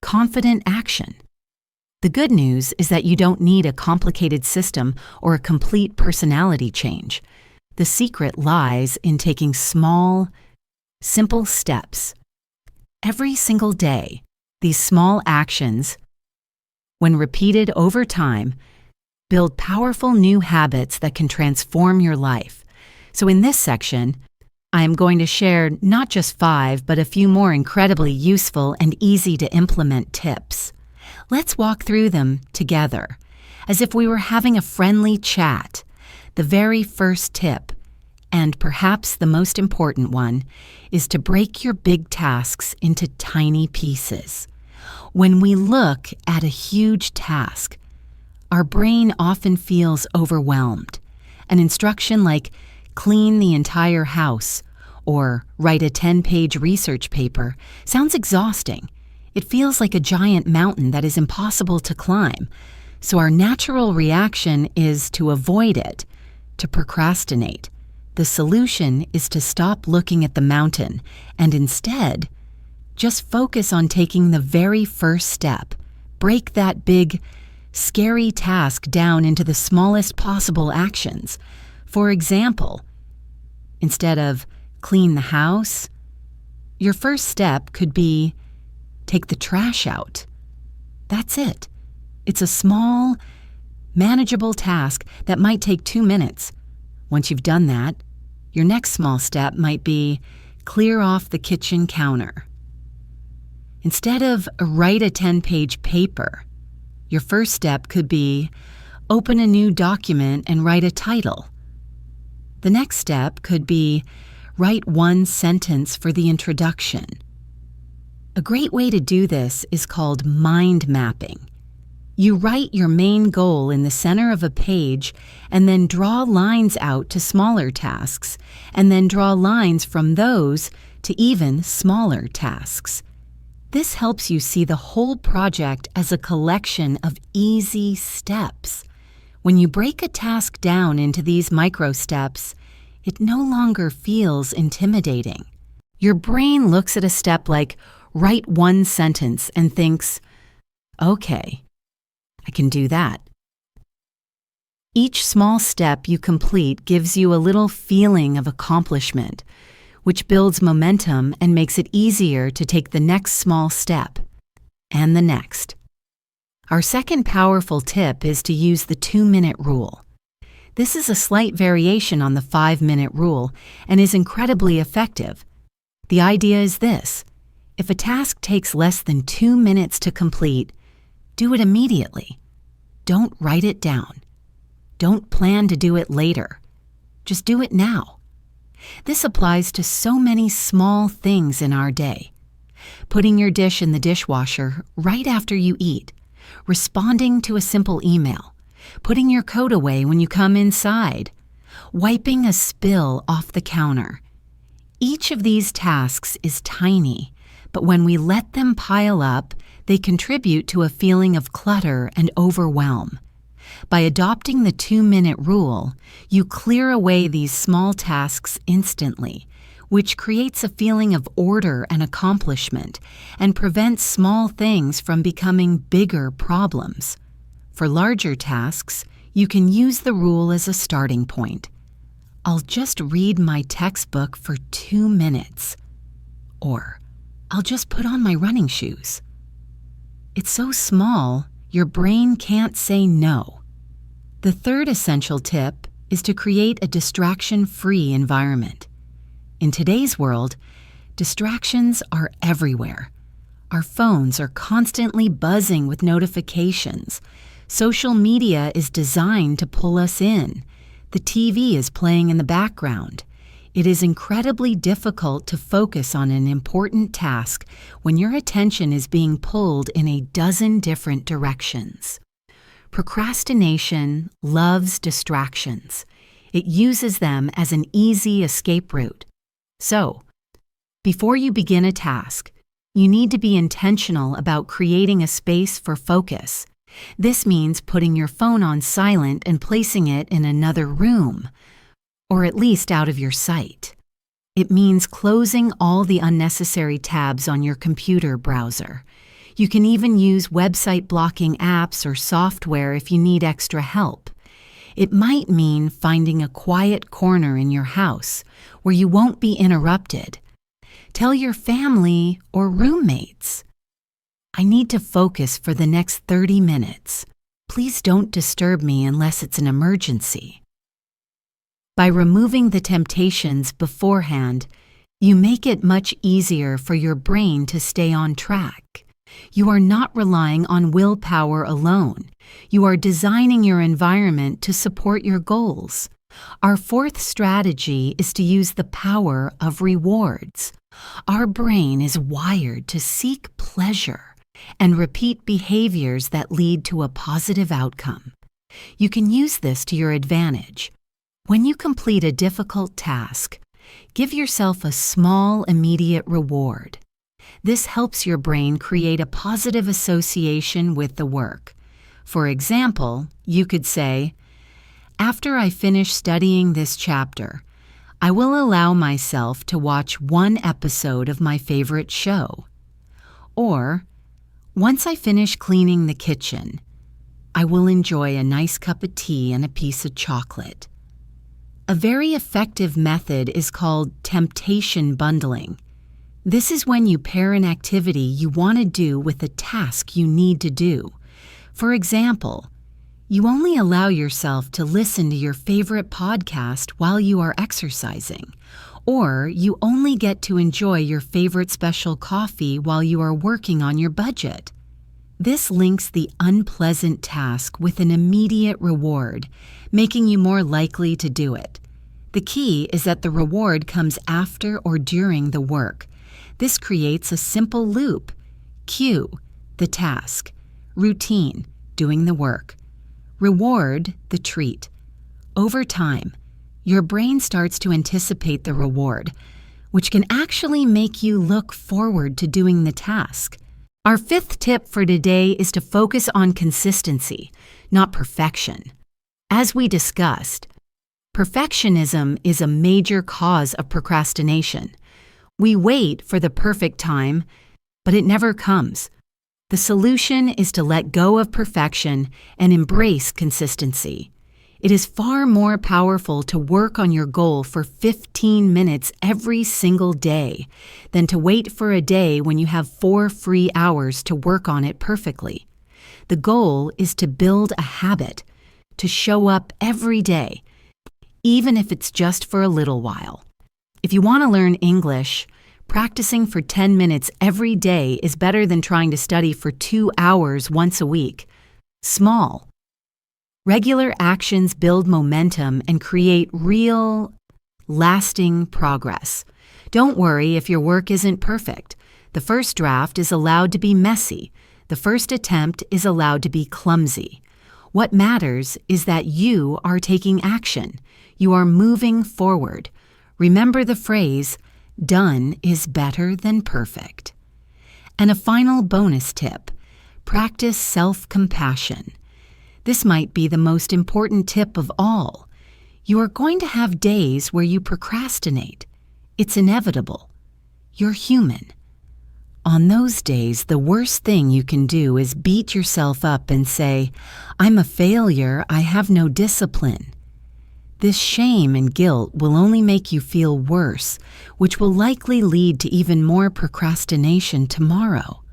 [SPEAKER 1] confident action? The good news is that you don't need a complicated system or a complete personality change. The secret lies in taking small, simple steps. Every single day, these small actions, when repeated over time, build powerful new habits that can transform your life. So in this section, I am going to share not just 5, but a few more incredibly useful and easy to implement tips. Let's walk through them together, as if we were having a friendly chat. The very first tip, and perhaps the most important one, is to break your big tasks into tiny pieces. When we look at a huge task, our brain often feels overwhelmed. An instruction like clean the entire house or write a 10-page research paper sounds exhausting. It feels like a giant mountain that is impossible to climb. So our natural reaction is to avoid it, to procrastinate. The solution is to stop looking at the mountain and instead just focus on taking the very first step. Break that big, scary task down into the smallest possible actions. For example, Instead of clean the house, your first step could be take the trash out. That's it. It's a small, manageable task that might take 2 minutes. Once you've done that, your next small step might be clear off the kitchen counter. Instead of write a 10-page paper, your first step could be open a new document and write a title. The next step could be write 1 sentence for the introduction. A great way to do this is called mind mapping. You write your main goal in the center of a page and then draw lines out to smaller tasks, and then draw lines from those to even smaller tasks. This helps you see the whole project as a collection of easy steps. When you break a task down into these micro steps, it no longer feels intimidating. Your brain looks at a step like write 1 sentence and thinks, okay, I can do that. Each small step you complete gives you a little feeling of accomplishment, which builds momentum and makes it easier to take the next small step, and the next. Our second powerful tip is to use the 2-minute rule. This is a slight variation on the 5-minute rule and is incredibly effective. The idea is this: if a task takes less than 2 minutes to complete, do it immediately. Don't write it down. Don't plan to do it later. Just do it now. This applies to so many small things in our day. Putting your dish in the dishwasher right after you eat, responding to a simple email, putting your coat away when you come inside, wiping a spill off the counter. Each of these tasks is tiny, but when we let them pile up, they contribute to a feeling of clutter and overwhelm. By adopting the 2-minute rule, you clear away these small tasks instantly, which creates a feeling of order and accomplishment and prevents small things from becoming bigger problems. For larger tasks, you can use the rule as a starting point. I'll just read my textbook for 2 minutes. Or, I'll just put on my running shoes. It's so small, your brain can't say no. The third essential tip is to create a distraction-free environment. In today's world, distractions are everywhere. Our phones are constantly buzzing with notifications. Social media is designed to pull us in. The TV is playing in the background. It is incredibly difficult to focus on an important task when your attention is being pulled in a dozen different directions. Procrastination loves distractions. It uses them as an easy escape route. So, before you begin a task, you need to be intentional about creating a space for focus. This means putting your phone on silent and placing it in another room, or at least out of your sight. It means closing all the unnecessary tabs on your computer browser. You can even use website blocking apps or software if you need extra help. It might mean finding a quiet corner in your house where you won't be interrupted. Tell your family or roommates, I need to focus for the next 30 minutes. Please don't disturb me unless it's an emergency. By removing the temptations beforehand, you make it much easier for your brain to stay on track. You are not relying on willpower alone. You are designing your environment to support your goals. Our fourth strategy is to use the power of rewards. Our brain is wired to seek pleasure and repeat behaviors that lead to a positive outcome. You can use this to your advantage. When you complete a difficult task, give yourself a small, immediate reward. This helps your brain create a positive association with the work. For example, you could say, after I finish studying this chapter, I will allow myself to watch 1 episode of my favorite show. Or, once I finish cleaning the kitchen, I will enjoy a nice cup of tea and a piece of chocolate. A very effective method is called temptation bundling. This is when you pair an activity you want to do with a task you need to do. For example, you only allow yourself to listen to your favorite podcast while you are exercising, or you only get to enjoy your favorite special coffee while you are working on your budget. This links the unpleasant task with an immediate reward, making you more likely to do it. The key is that the reward comes after or during the work. This creates a simple loop. Cue, the task. Routine, doing the work. Reward, the treat. Over time, your brain starts to anticipate the reward, which can actually make you look forward to doing the task. Our fifth tip for today is to focus on consistency, not perfection. As we discussed, perfectionism is a major cause of procrastination. We wait for the perfect time, but it never comes. The solution is to let go of perfection and embrace consistency. It is far more powerful to work on your goal for 15 minutes every single day than to wait for a day when you have 4 free hours to work on it perfectly. The goal is to build a habit, to show up every day, even if it's just for a little while. If you want to learn English, practicing for 10 minutes every day is better than trying to study for 2 hours once a week. Small. Regular actions build momentum and create real, lasting progress. Don't worry if your work isn't perfect. The first draft is allowed to be messy. The first attempt is allowed to be clumsy. What matters is that you are taking action. You are moving forward. Remember the phrase, done is better than perfect. And a final bonus tip, practice self-compassion. This might be the most important tip of all. You are going to have days where you procrastinate. It's inevitable. You're human. On those days, the worst thing you can do is beat yourself up and say, I'm a failure, I have no discipline. This shame and guilt will only make you feel worse, which will likely lead to even more procrastination tomorrow.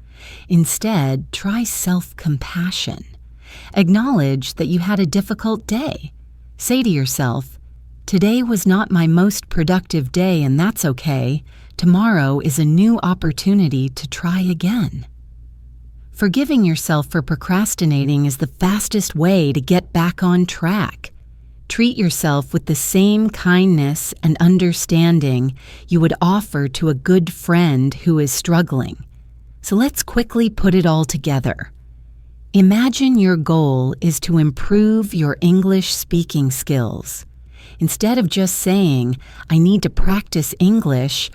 [SPEAKER 1] Instead, try self-compassion. Acknowledge that you had a difficult day. Say to yourself, today was not my most productive day and that's okay. Tomorrow is a new opportunity to try again. Forgiving yourself for procrastinating is the fastest way to get back on track. Treat yourself with the same kindness and understanding you would offer to a good friend who is struggling. So let's quickly put it all together. Imagine your goal is to improve your English speaking skills. Instead of just saying, I need to practice English,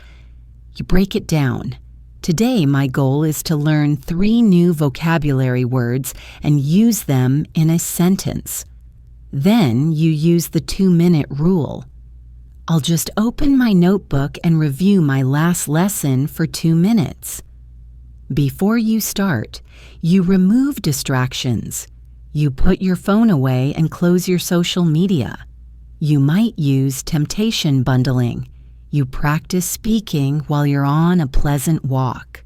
[SPEAKER 1] you break it down. Today, my goal is to learn 3 new vocabulary words and use them in a sentence. Then you use the 2-minute rule. I'll just open my notebook and review my last lesson for 2 minutes. Before you start, you remove distractions. You put your phone away and close your social media. You might use temptation bundling. You practice speaking while you're on a pleasant walk.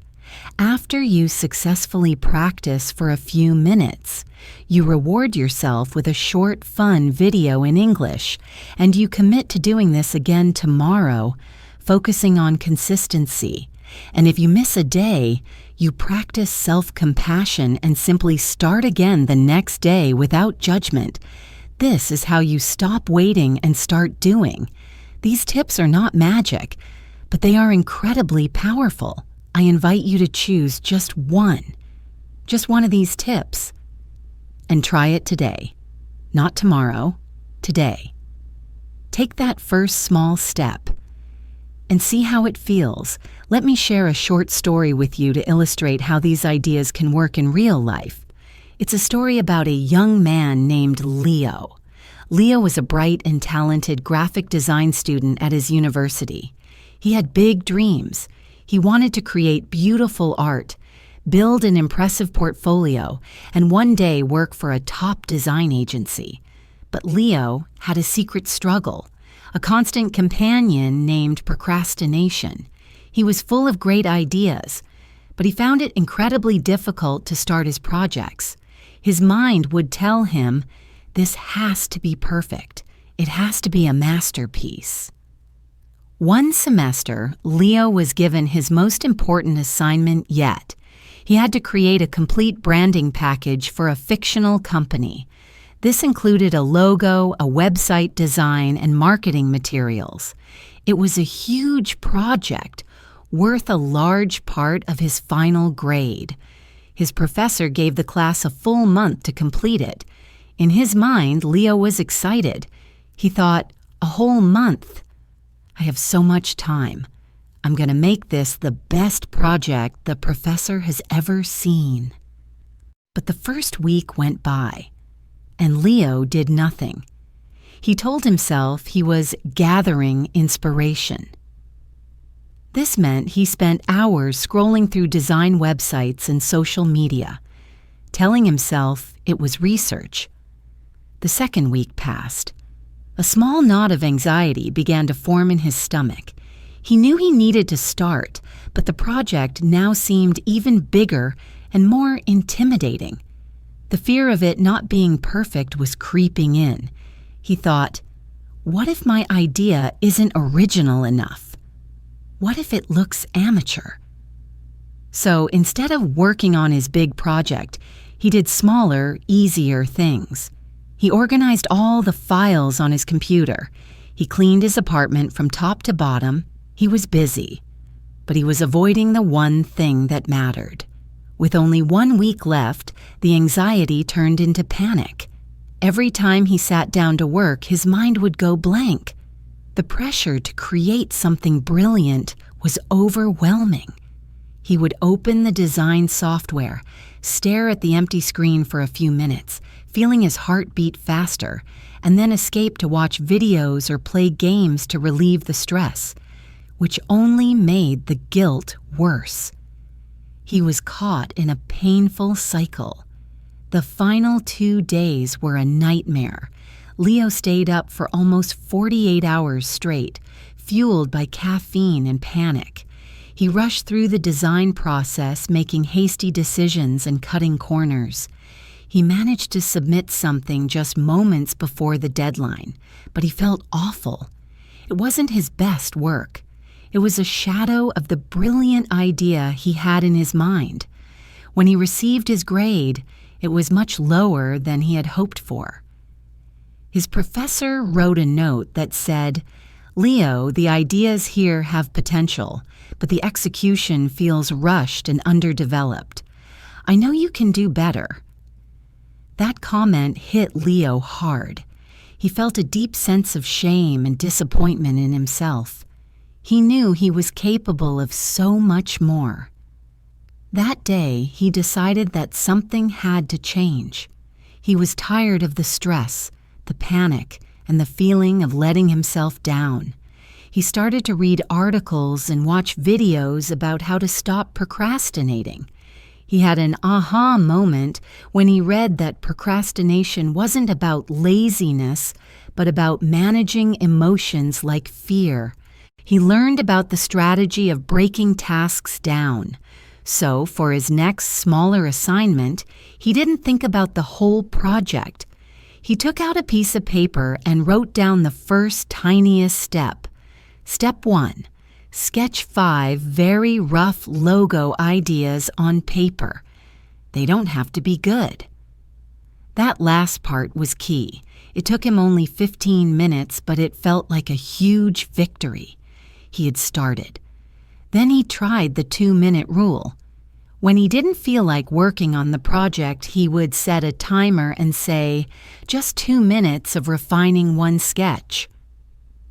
[SPEAKER 1] After you successfully practice for a few minutes, you reward yourself with a short, fun video in English, and you commit to doing this again tomorrow, focusing on consistency. And if you miss a day, you practice self-compassion and simply start again the next day without judgment. This is how you stop waiting and start doing. These tips are not magic, but they are incredibly powerful. I invite you to choose just one of these tips, and try it today. Not tomorrow, today. Take that first small step and see how it feels. Let me share a short story with you to illustrate how these ideas can work in real life. It's a story about a young man named Leo. Leo was a bright and talented graphic design student at his university. He had big dreams. He wanted to create beautiful art, build an impressive portfolio, and one day work for a top design agency. But Leo had a secret struggle, a constant companion named Procrastination. He was full of great ideas, but he found it incredibly difficult to start his projects. His mind would tell him, "This has to be perfect. It has to be a masterpiece." One semester, Leo was given his most important assignment yet. He had to create a complete branding package for a fictional company. This included a logo, a website design, and marketing materials. It was a huge project, worth a large part of his final grade. His professor gave the class a full month to complete it. In his mind, Leo was excited. He thought, "A whole month? I have so much time. I'm going to make this the best project the professor has ever seen." But the first week went by, and Leo did nothing. He told himself he was gathering inspiration. This meant he spent hours scrolling through design websites and social media, telling himself it was research. The second week passed. A small knot of anxiety began to form in his stomach. He knew he needed to start, but the project now seemed even bigger and more intimidating. The fear of it not being perfect was creeping in. He thought, "What if my idea isn't original enough? What if it looks amateur?" So instead of working on his big project, he did smaller, easier things. He organized all the files on his computer. He cleaned his apartment from top to bottom. He was busy, but he was avoiding the one thing that mattered. With only 1 week left, the anxiety turned into panic. Every time he sat down to work, his mind would go blank. The pressure to create something brilliant was overwhelming. He would open the design software, stare at the empty screen for a few minutes, feeling his heart beat faster, and then escape to watch videos or play games to relieve the stress, which only made the guilt worse. He was caught in a painful cycle. The final 2 days were a nightmare. Leo stayed up for almost 48 hours straight, fueled by caffeine and panic. He rushed through the design process, making hasty decisions and cutting corners. He managed to submit something just moments before the deadline, but he felt awful. It wasn't his best work. It was a shadow of the brilliant idea he had in his mind. When he received his grade, it was much lower than he had hoped for. His professor wrote a note that said, "Leo, the ideas here have potential, but the execution feels rushed and underdeveloped. I know you can do better." That comment hit Leo hard. He felt a deep sense of shame and disappointment in himself. He knew he was capable of so much more. That day, he decided that something had to change. He was tired of the stress, the panic, and the feeling of letting himself down. He started to read articles and watch videos about how to stop procrastinating. He had an aha moment when he read that procrastination wasn't about laziness, but about managing emotions like fear. He learned about the strategy of breaking tasks down. So, for his next smaller assignment, he didn't think about the whole project. He took out a piece of paper and wrote down the first tiniest step. Step 1. Sketch 5 very rough logo ideas on paper. They don't have to be good. That last part was key. It took him only 15 minutes, but it felt like a huge victory. He had started. Then he tried the 2-minute rule. When he didn't feel like working on the project, he would set a timer and say, "Just 2 minutes of refining one sketch."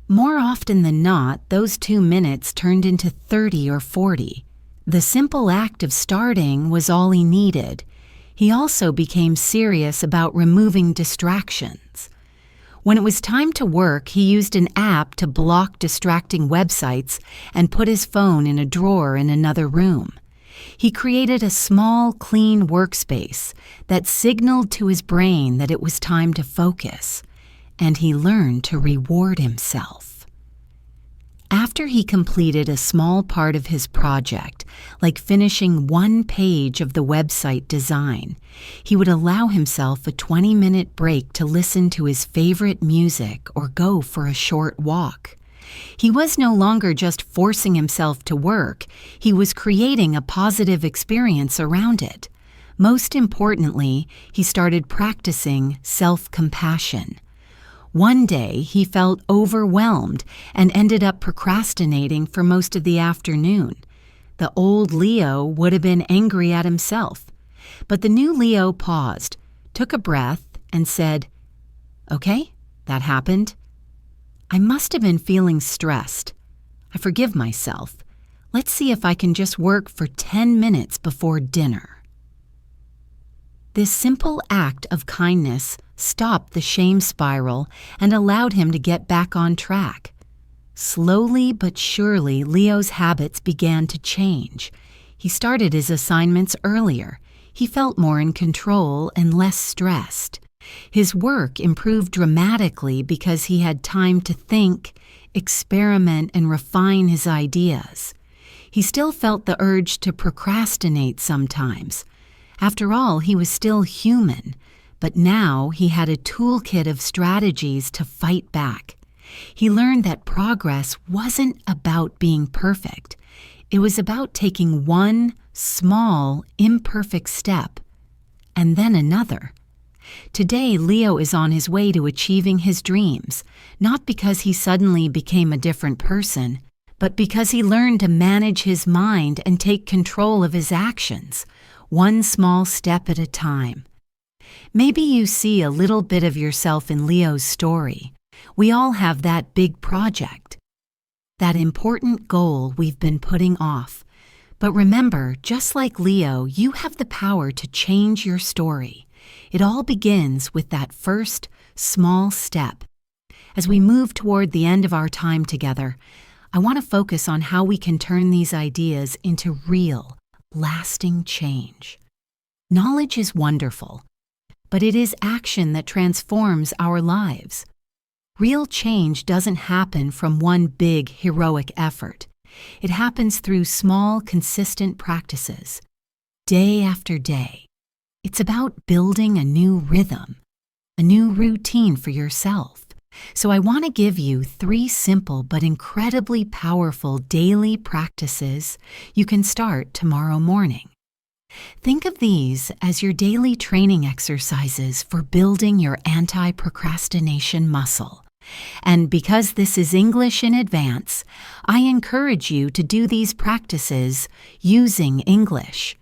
[SPEAKER 1] More often than not, those 2 minutes turned into 30 or 40. The simple act of starting was all he needed. He also became serious about removing distractions. When it was time to work, he used an app to block distracting websites and put his phone in a drawer in another room. He created a small, clean workspace that signaled to his brain that it was time to focus. and he learned to reward himself. After he completed a small part of his project, like finishing one page of the website design, he would allow himself a 20-minute break to listen to his favorite music or go for a short walk. He was no longer just forcing himself to work, he was creating a positive experience around it. Most importantly, he started practicing self-compassion. One day, he felt overwhelmed and ended up procrastinating for most of the afternoon. The old Leo would have been angry at himself. But the new Leo paused, took a breath, and said, "Okay, that happened. I must have been feeling stressed. I forgive myself. Let's see if I can just work for 10 minutes before dinner." This simple act of kindness stopped the shame spiral and allowed him to get back on track. Slowly but surely, Leo's habits began to change. He started his assignments earlier. He felt more in control and less stressed. His work improved dramatically because he had time to think, experiment, and refine his ideas. He still felt the urge to procrastinate sometimes. After all, he was still human, but now he had a toolkit of strategies to fight back. He learned that progress wasn't about being perfect. It was about taking one small, imperfect step, and then another. Today, Leo is on his way to achieving his dreams, not because he suddenly became a different person, but because he learned to manage his mind and take control of his actions, one small step at a time. Maybe you see a little bit of yourself in Leo's story. We all have that big project, that important goal we've been putting off. But remember, just like Leo, you have the power to change your story. It all begins with that first small step. As we move toward the end of our time together, I want to focus on how we can turn these ideas into real, lasting change. Knowledge is wonderful, but it is action that transforms our lives. Real change doesn't happen from one big, heroic effort. It happens through small, consistent practices, day after day. It's about building a new rhythm, a new routine for yourself. So I want to give you 3 simple but incredibly powerful daily practices you can start tomorrow morning. Think of these as your daily training exercises for building your anti-procrastination muscle. And because this is English in Advance, I encourage you to do these practices using English.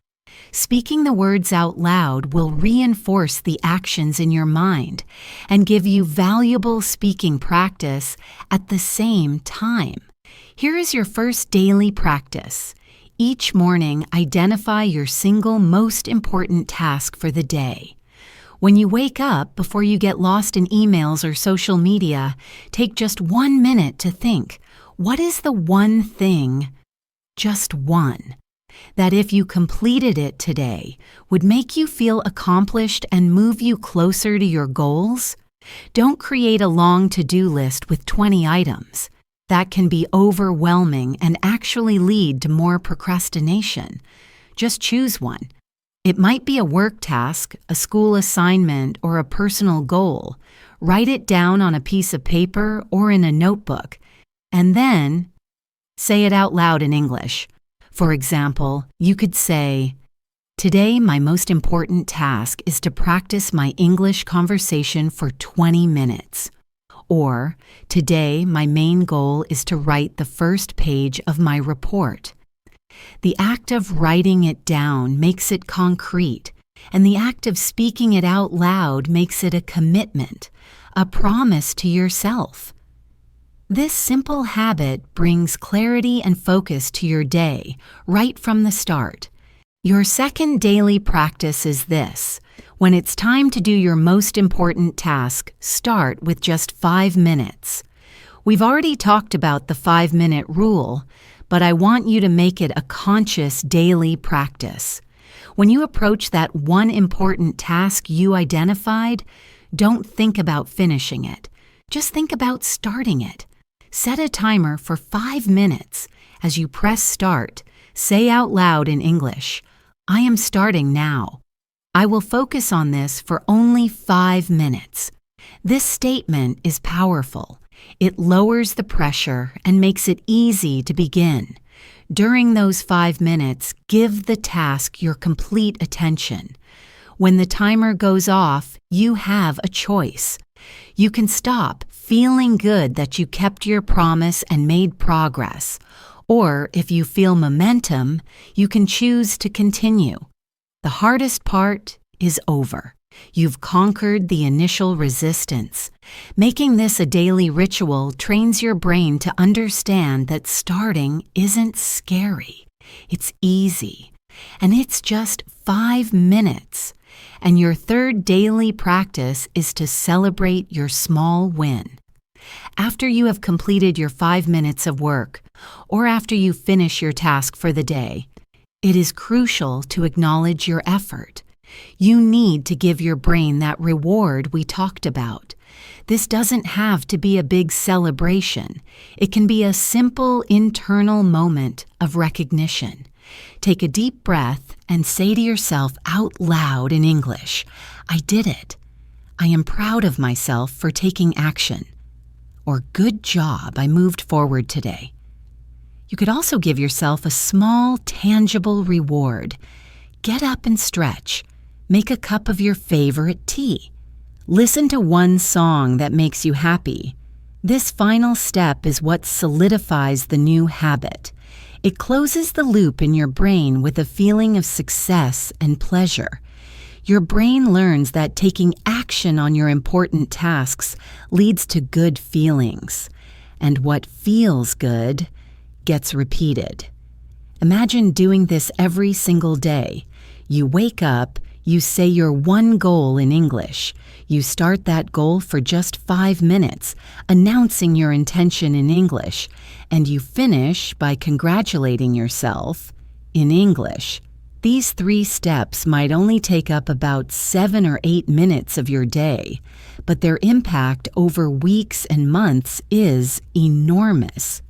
[SPEAKER 1] Speaking the words out loud will reinforce the actions in your mind and give you valuable speaking practice at the same time. Here is your first daily practice. Each morning, identify your single most important task for the day. When you wake up, before you get lost in emails or social media, take just 1 minute to think, what is the one thing, just one, that if you completed it today, would make you feel accomplished and move you closer to your goals? Don't create a long to-do list with 20 items. That can be overwhelming and actually lead to more procrastination. Just choose one. It might be a work task, a school assignment, or a personal goal. Write it down on a piece of paper or in a notebook, and then say it out loud in English. For example, you could say, "Today my most important task is to practice my English conversation for 20 minutes." Or, "Today my main goal is to write the first page of my report." The act of writing it down makes it concrete, and the act of speaking it out loud makes it a commitment, a promise to yourself. This simple habit brings clarity and focus to your day right from the start. Your second daily practice is this. When it's time to do your most important task, start with just 5 minutes. We've already talked about the 5-minute rule, but I want you to make it a conscious daily practice. When you approach that one important task you identified, don't think about finishing it. Just think about starting it. Set a timer for 5 minutes. As you press start, say out loud in English, "I am starting now. I will focus on this for only 5 minutes." This statement is powerful. It lowers the pressure and makes it easy to begin. During those 5 minutes, give the task your complete attention. When the timer goes off, you have a choice. You can stop feeling good that you kept your promise and made progress. Or if you feel momentum, you can choose to continue. The hardest part is over. You've conquered the initial resistance. Making this a daily ritual trains your brain to understand that starting isn't scary. It's easy. And it's just 5 minutes. And your third daily practice is to celebrate your small win. After you have completed your 5 minutes of work, or after you finish your task for the day, it is crucial to acknowledge your effort. You need to give your brain that reward we talked about. This doesn't have to be a big celebration. It can be a simple internal moment of recognition. Take a deep breath and say to yourself out loud in English, "I did it." "I am proud of myself for taking action." Or "Good job, I moved forward today." You could also give yourself a small, tangible reward. Get up and stretch. Make a cup of your favorite tea. Listen to one song that makes you happy. This final step is what solidifies the new habit. It closes the loop in your brain with a feeling of success and pleasure. Your brain learns that taking action on your important tasks leads to good feelings, and what feels good gets repeated. Imagine doing this every single day. You wake up, you say your one goal in English. You start that goal for just 5 minutes, announcing your intention in English, and you finish by congratulating yourself in English. These 3 steps might only take up about 7 or 8 minutes of your day, but their impact over weeks and months is enormous.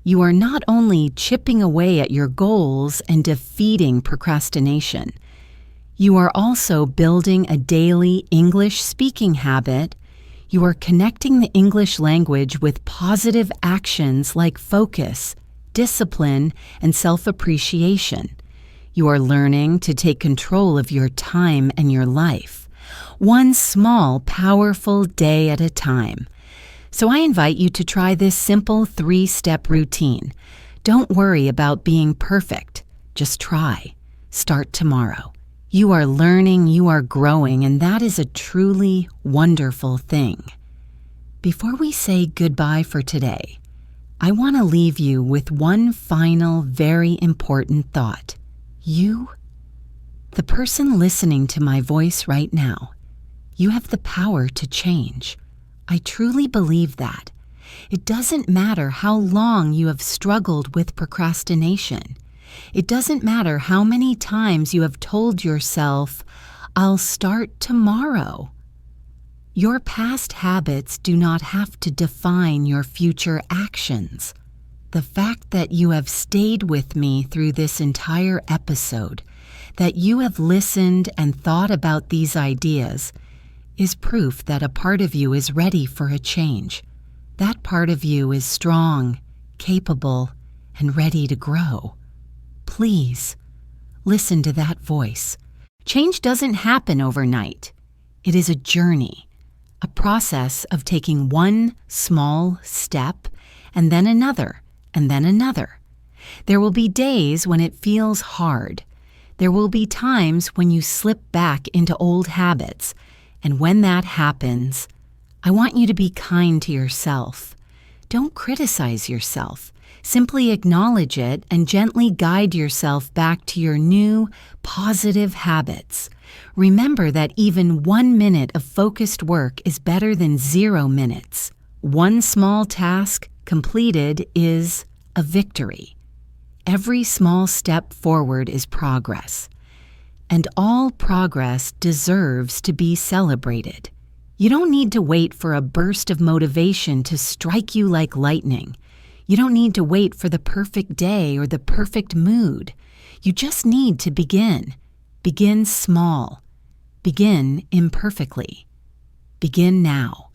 [SPEAKER 1] You are not only chipping away at your goals and defeating procrastination, you are also building a daily English speaking habit. You are connecting the English language with positive actions like focus, discipline, and self-appreciation. You are learning to take control of your time and your life, one small, powerful day at a time. So I invite you to try this simple 3-step routine. Don't worry about being perfect. Just try. Start tomorrow. You are learning, you are growing, and that is a truly wonderful thing. Before we say goodbye for today, I want to leave you with one final, very important thought. You, the person listening to my voice right now, you have the power to change. I truly believe that. It doesn't matter how long you have struggled with procrastination. It doesn't matter how many times you have told yourself, "I'll start tomorrow." Your past habits do not have to define your future actions. The fact that you have stayed with me through this entire episode, that you have listened and thought about these ideas, is proof that a part of you is ready for a change. That part of you is strong, capable, and ready to grow. Please, listen to that voice. Change doesn't happen overnight. It is a journey, a process of taking one small step and then another and then another. There will be days when it feels hard. There will be times when you slip back into old habits. And when that happens, I want you to be kind to yourself. Don't criticize yourself. Simply acknowledge it and gently guide yourself back to your new, positive habits. Remember that even 1 minute of focused work is better than 0 minutes. One small task completed is a victory. Every small step forward is progress. And all progress deserves to be celebrated. You don't need to wait for a burst of motivation to strike you like lightning. You don't need to wait for the perfect day or the perfect mood. You just need to begin. Begin small. Begin imperfectly. Begin now.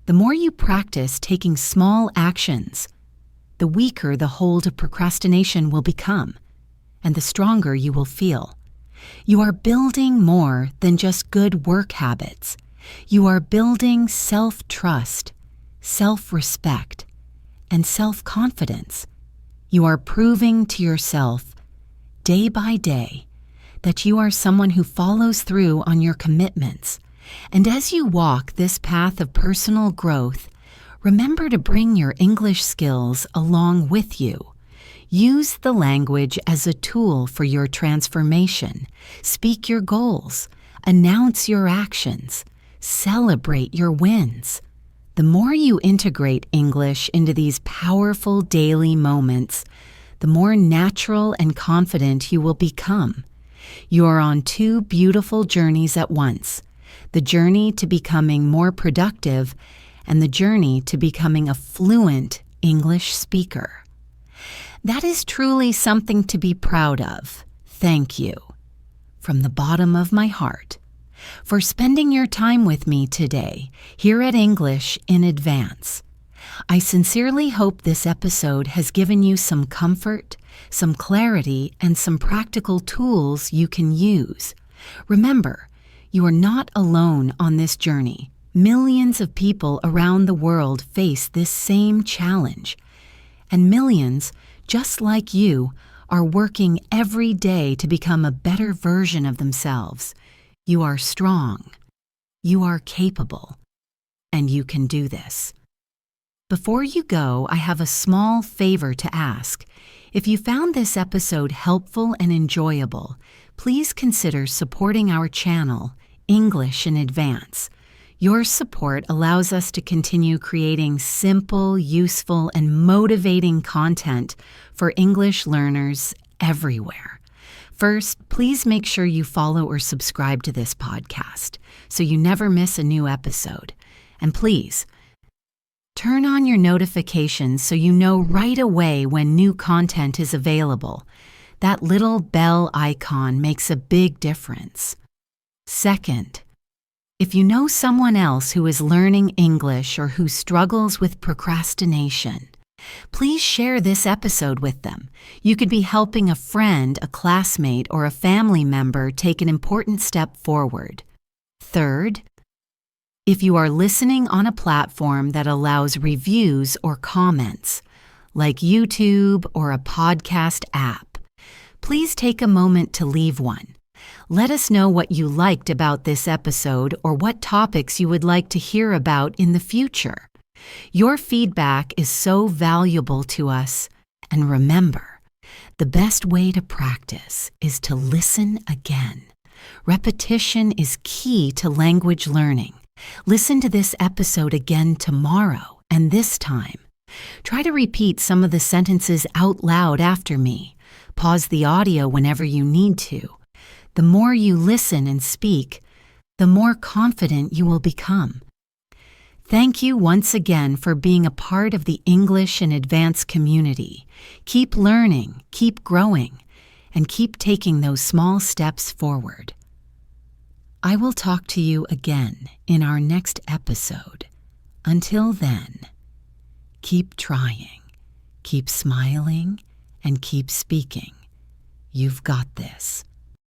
[SPEAKER 1] The more you practice taking small actions, the weaker the hold of procrastination will become, and the stronger you will feel. You are building more than just good work habits. You are building self-trust, self-respect, and self-confidence. You are proving to yourself, day by day, that you are someone who follows through on your commitments. And as you walk this path of personal growth, remember to bring your English skills along with you. Use the language as a tool for your transformation. Speak your goals. Announce your actions. Celebrate your wins. The more you integrate English into these powerful daily moments, the more natural and confident you will become. You are on two beautiful journeys at once: the journey to becoming more productive and the journey to becoming a fluent English speaker. That is truly something to be proud of. Thank you, from the bottom of my heart, for spending your time with me today here at English in Advance. I sincerely hope this episode has given you some comfort, some clarity, and some practical tools you can use. Remember, you are not alone on this journey. Millions of people around the world face this same challenge, and millions, just like you, are working every day to become a better version of themselves. You are strong, you are capable, and you can do this. Before you go, I have a small favor to ask. If you found this episode helpful and enjoyable, please consider supporting our channel, English in Advance. Your support allows us to continue creating simple, useful, and motivating content for English learners everywhere. First, please make sure you follow or subscribe to this podcast so you never miss a new episode. And please, turn on your notifications so you know right away when new content is available. That little bell icon makes a big difference. Second, if you know someone else who is learning English or who struggles with procrastination, please share this episode with them. You could be helping a friend, a classmate, or a family member take an important step forward. Third, if you are listening on a platform that allows reviews or comments, like YouTube or a podcast app, please take a moment to leave one. Let us know what you liked about this episode or what topics you would like to hear about in the future. Your feedback is so valuable to us. And remember, the best way to practice is to listen again. Repetition is key to language learning. Listen to this episode again tomorrow and this time. Try to repeat some of the sentences out loud after me. Pause the audio whenever you need to. The more you listen and speak, the more confident you will become. Thank you once again for being a part of the English in Advance community. Keep learning, keep growing, and keep taking those small steps forward. I will talk to you again in our next episode. Until then, keep trying, keep smiling, and keep speaking. You've got this.